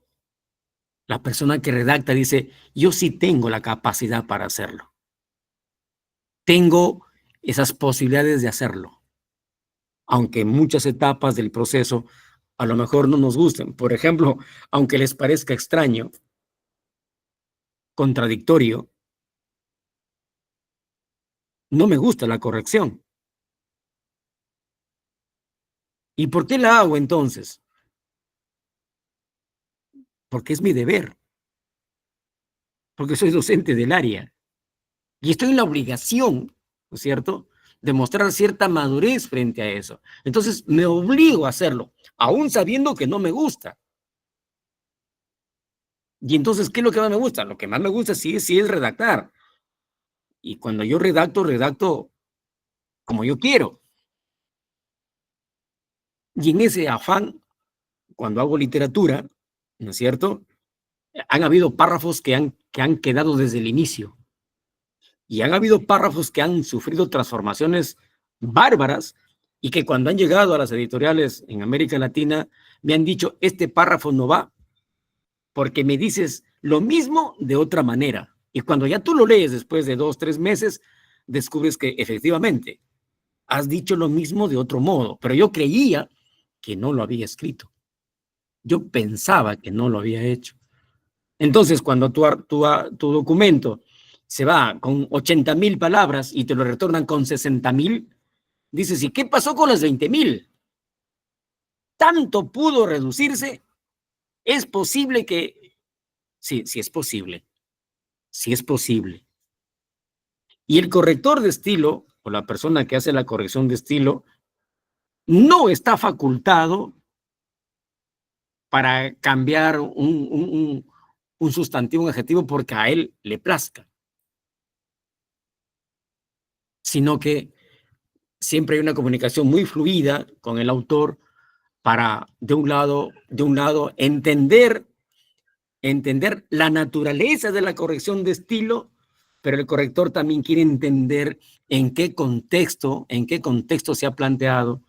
La persona que redacta dice, yo sí tengo la capacidad para hacerlo. Tengo esas posibilidades de hacerlo. Aunque en muchas etapas del proceso a lo mejor no nos gusten. Por ejemplo, aunque les parezca extraño, contradictorio, no me gusta la corrección. ¿Y por qué la hago entonces? Porque es mi deber. Porque soy docente del área. Y estoy en la obligación, ¿no es cierto?, de mostrar cierta madurez frente a eso. Entonces me obligo a hacerlo, aún sabiendo que no me gusta. Y entonces, ¿qué es lo que más me gusta? Lo que más me gusta sí es redactar. Y cuando yo redacto como yo quiero. Y en ese afán, cuando hago literatura, ¿no es cierto?, han habido párrafos que han quedado desde el inicio. Y han habido párrafos que han sufrido transformaciones bárbaras y que cuando han llegado a las editoriales en América Latina me han dicho, este párrafo no va porque me dices lo mismo de otra manera. Y cuando ya tú lo lees después de 2, 3 meses, descubres que efectivamente has dicho lo mismo de otro modo, pero yo creía que no lo había escrito. Yo pensaba que no lo había hecho. Entonces, cuando tu documento se va con 80,000 palabras y te lo retornan con 60,000, dices, ¿y qué pasó con las 20,000? ¿Tanto pudo reducirse? ¿Es posible que...? Sí, sí es posible. Sí es posible. Y el corrector de estilo, o la persona que hace la corrección de estilo, no está facultado para cambiar un sustantivo, un adjetivo, porque a él le plazca. Sino que siempre hay una comunicación muy fluida con el autor para, de un lado, entender la naturaleza de la corrección de estilo, pero el corrector también quiere entender en qué contexto se ha planteado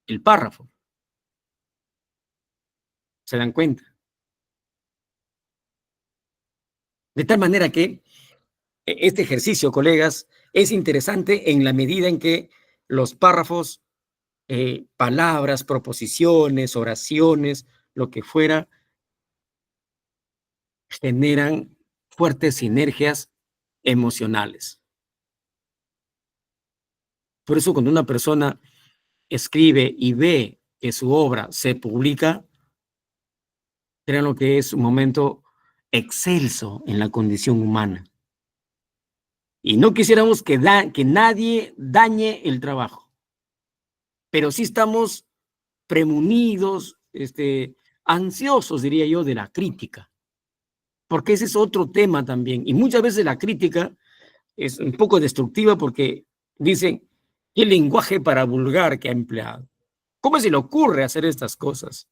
el párrafo. ¿Se dan cuenta? De tal manera que este ejercicio, colegas, es interesante en la medida en que los párrafos, palabras, proposiciones, oraciones, lo que fuera, generan fuertes sinergias emocionales. Por eso cuando una persona escribe y ve que su obra se publica, crean lo que es un momento excelso en la condición humana. Y no quisiéramos que nadie dañe el trabajo, pero sí estamos premunidos, ansiosos, diría yo, de la crítica, porque ese es otro tema también. Y muchas veces la crítica es un poco destructiva porque dicen, ¿qué lenguaje para vulgar que ha empleado? ¿Cómo se le ocurre hacer estas cosas?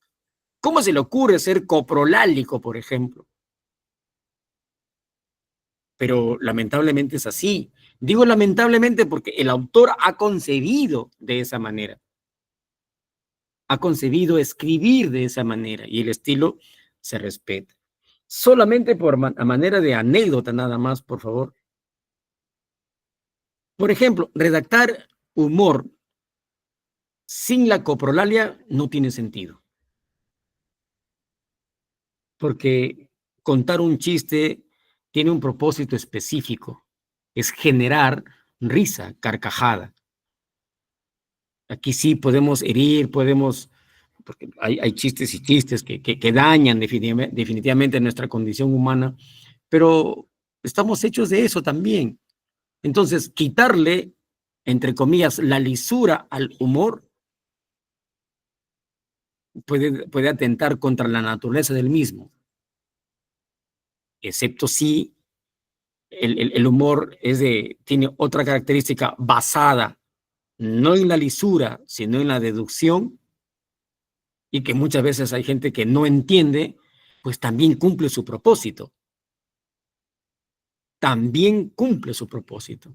¿Cómo se le ocurre ser coprolálico, por ejemplo? Pero lamentablemente es así. Digo lamentablemente porque el autor ha concebido de esa manera. Ha concebido escribir de esa manera y el estilo se respeta. Solamente a manera de anécdota nada más, por favor. Por ejemplo, redactar humor sin la coprolalia no tiene sentido. Porque contar un chiste tiene un propósito específico. Es generar risa, carcajada. Aquí sí podemos herir, podemos, porque hay chistes y chistes que dañan definitivamente nuestra condición humana, pero estamos hechos de eso también. Entonces, quitarle, entre comillas, la lisura al humor puede atentar contra la naturaleza del mismo, excepto si el humor tiene otra característica basada no en la lisura, sino en la deducción, y que muchas veces hay gente que no entiende, pues también cumple su propósito. También cumple su propósito.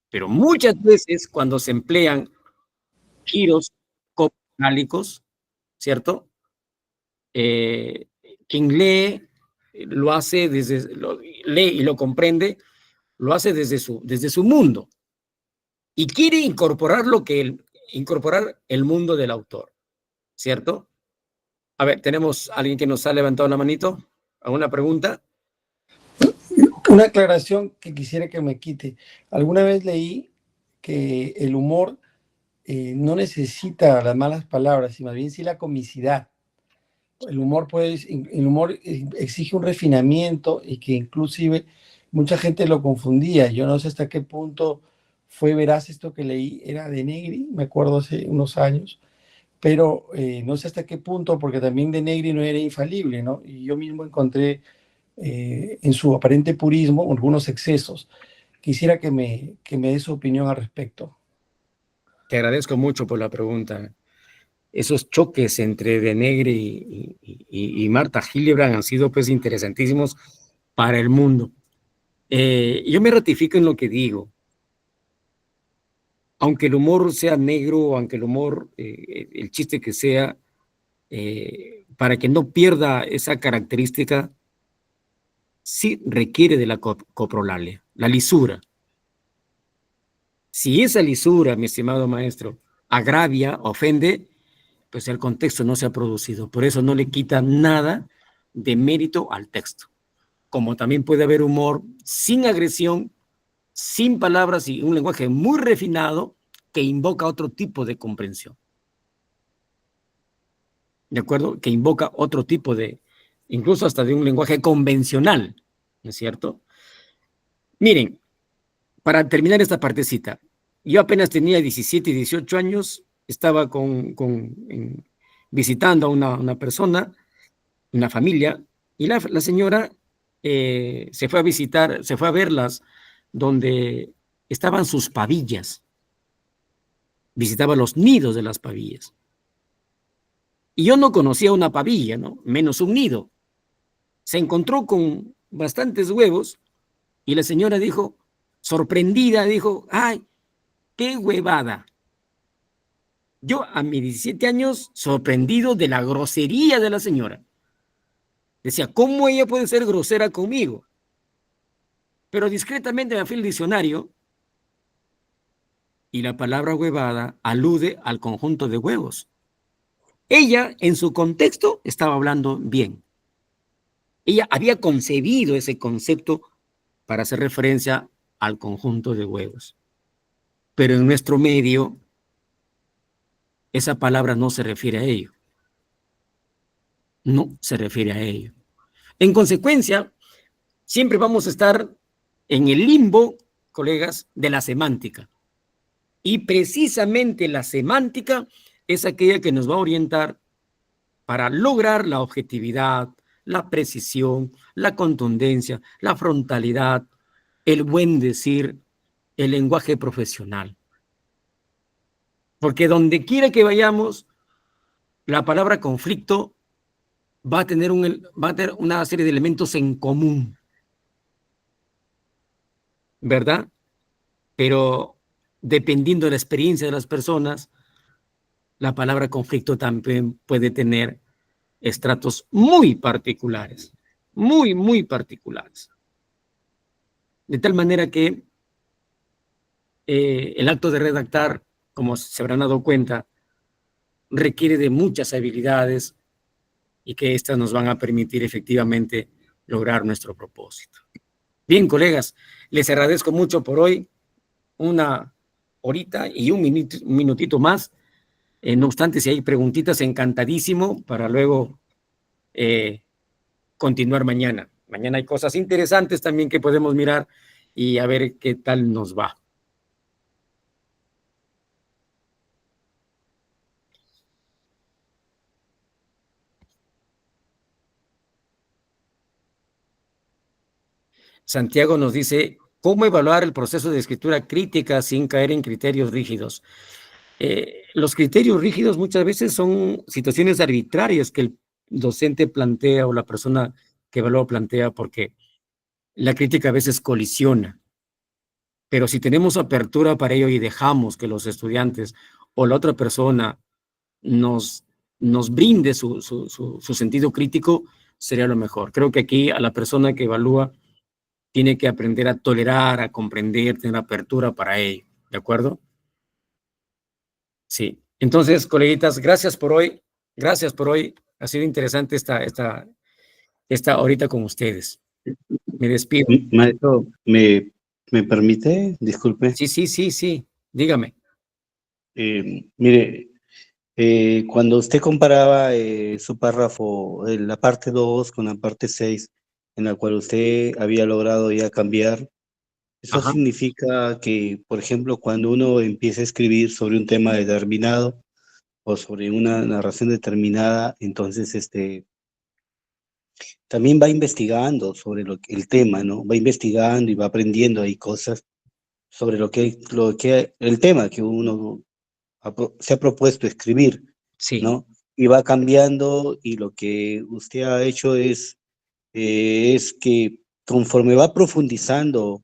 Pero muchas veces cuando se emplean giros coprolálicos, ¿cierto? Quien lee lee y lo comprende, lo hace desde su mundo y quiere incorporar incorporar el mundo del autor, ¿cierto? A ver, tenemos a alguien que nos ha levantado la manito. ¿Alguna pregunta? Una aclaración que quisiera que me quite. Alguna vez leí que el humor no necesita las malas palabras, sino más bien sí la comicidad. El humor exige un refinamiento y que inclusive mucha gente lo confundía. Yo no sé hasta qué punto fue veraz esto que leí, era de Negri, me acuerdo hace unos años, pero no sé hasta qué punto, porque también de Negri no era infalible, ¿no? Y yo mismo encontré en su aparente purismo algunos excesos. Quisiera que me dé su opinión al respecto. Te agradezco mucho por la pregunta. Esos choques entre De Negri y Martha Hillebrand han sido pues interesantísimos para el mundo. Yo me ratifico en lo que digo. Aunque el humor sea negro, aunque el humor, el chiste que sea, para que no pierda esa característica, sí requiere de la coprolalia, la lisura. Si esa lisura, mi estimado maestro, agravia, ofende, pues el contexto no se ha producido. Por eso no le quita nada de mérito al texto. Como también puede haber humor sin agresión, sin palabras y un lenguaje muy refinado que invoca otro tipo de comprensión. ¿De acuerdo? Que invoca otro tipo incluso hasta de un lenguaje convencional, ¿no es cierto? Miren, para terminar esta partecita, yo apenas tenía 17 y 18 años, estaba visitando a una persona, una familia, y la señora se fue a verlas donde estaban sus pavillas. Visitaba los nidos de las pavillas. Y yo no conocía una pavilla, ¿no? Menos un nido. Se encontró con bastantes huevos y la señora dijo, sorprendida, dijo, ¡ay, qué huevada! Yo a mis 17 años, sorprendido de la grosería de la señora. Decía, ¿cómo ella puede ser grosera conmigo? Pero discretamente me fui al diccionario y la palabra huevada alude al conjunto de huevos. Ella, en su contexto, estaba hablando bien. Ella había concebido ese concepto para hacer referencia al conjunto de huevos. Pero en nuestro medio, esa palabra no se refiere a ello. No se refiere a ello. En consecuencia, siempre vamos a estar en el limbo, colegas, de la semántica. Y precisamente la semántica es aquella que nos va a orientar para lograr la objetividad, la precisión, la contundencia, la frontalidad, el buen decir, el lenguaje profesional. Porque donde quiera que vayamos, la palabra conflicto va a tener una serie de elementos en común. ¿Verdad? pero dependiendo de la experiencia de las personas, la palabra conflicto también puede tener estratos muy particulares, muy particulares. De tal manera que el acto de redactar, como se habrán dado cuenta, requiere de muchas habilidades y que éstas nos van a permitir efectivamente lograr nuestro propósito. Bien, colegas, les agradezco mucho por hoy, una horita y un minutito más. No obstante, si hay preguntitas, encantadísimo para luego continuar mañana. Mañana hay cosas interesantes también que podemos mirar y a ver qué tal nos va. Santiago nos dice, ¿cómo evaluar el proceso de escritura crítica sin caer en criterios rígidos? Los criterios rígidos muchas veces son situaciones arbitrarias que el docente plantea o la persona que evalúa plantea, porque la crítica a veces colisiona. Pero si tenemos apertura para ello y dejamos que los estudiantes o la otra persona nos brinde su sentido crítico, sería lo mejor. Creo que aquí a la persona que evalúa tiene que aprender a tolerar, a comprender, tener apertura para ello. ¿De acuerdo? Sí. Entonces, coleguitas, gracias por hoy. Gracias por hoy. Ha sido interesante esta ahorita con ustedes. Me despido. Maestro, ¿me permite? Disculpe. Sí. Dígame. Mire, cuando usted comparaba su párrafo, la parte 2 con la parte 6, en la cual usted había logrado ya cambiar, eso Ajá. significa que, por ejemplo, cuando uno empieza a escribir sobre un tema determinado o sobre una narración determinada, entonces también va investigando sobre el tema, ¿no? Va investigando y va aprendiendo ahí cosas sobre el tema que uno se ha propuesto escribir, Sí. ¿no? Y va cambiando, y lo que usted ha hecho es que conforme va profundizando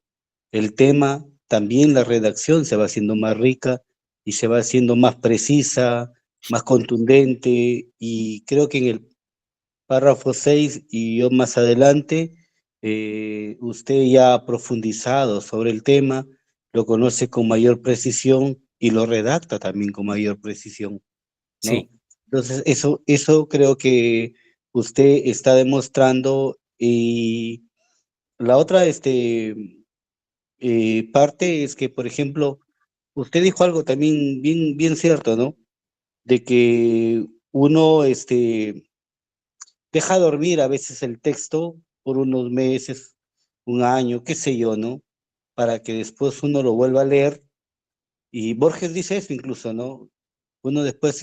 el tema, también la redacción se va haciendo más rica y se va haciendo más precisa, más contundente, y creo que en el párrafo 6 y yo más adelante, usted ya ha profundizado sobre el tema, lo conoce con mayor precisión y lo redacta también con mayor precisión, ¿no? Sí. Entonces, eso creo que usted está demostrando. Y la otra parte es que, por ejemplo, usted dijo algo también bien cierto, ¿no? De que uno deja dormir a veces el texto por unos meses, un año, qué sé yo, ¿no? Para que después uno lo vuelva a leer. Y Borges dice eso incluso, ¿no? Uno después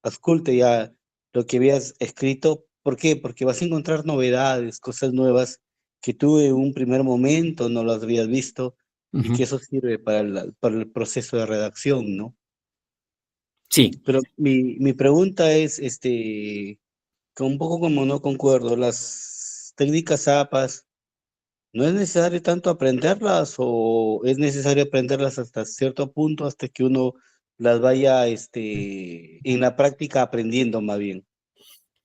ausculte ya lo que habías escrito. ¿Por qué? Porque vas a encontrar novedades, cosas nuevas que tú en un primer momento no las habías visto, y que eso sirve para el proceso de redacción, ¿no? Sí. Pero mi pregunta es, que un poco como no concuerdo, las técnicas APAS, ¿no es necesario tanto aprenderlas, o es necesario aprenderlas hasta cierto punto, hasta que uno las vaya en la práctica aprendiendo más bien?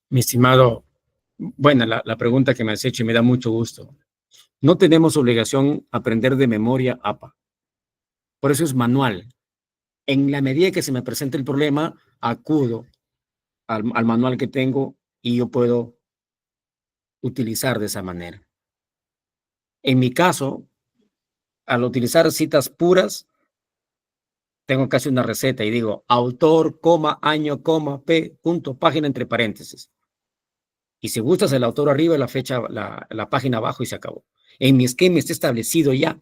Mi estimado, buena la pregunta que me has hecho y me da mucho gusto. No tenemos obligación aprender de memoria APA. Por eso es manual. En la medida que se me presenta el problema, acudo al manual que tengo y yo puedo utilizar de esa manera. En mi caso, al utilizar citas puras, tengo casi una receta y digo autor, coma, año, coma, punto, página entre paréntesis. Y si gustas el autor arriba, la fecha, la página abajo y se acabó. En mi esquema está establecido ya,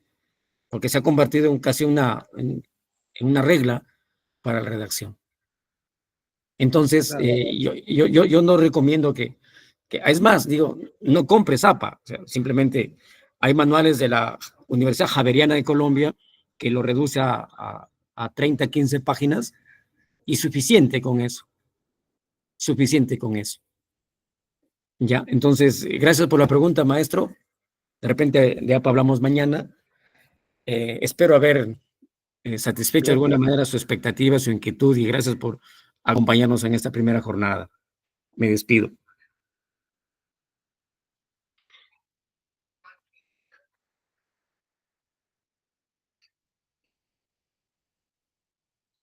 porque se ha convertido en casi en una regla para la redacción. Entonces, yo no recomiendo que, es más, digo, no compres APA. O sea, simplemente hay manuales de la Universidad Javeriana de Colombia que lo reduce a 30, 15 páginas y suficiente con eso. Suficiente con eso. Ya, entonces, gracias por la pregunta, maestro. De repente de APA hablamos mañana. Espero haber satisfecho de alguna manera su expectativa, su inquietud, y gracias por acompañarnos en esta primera jornada. Me despido.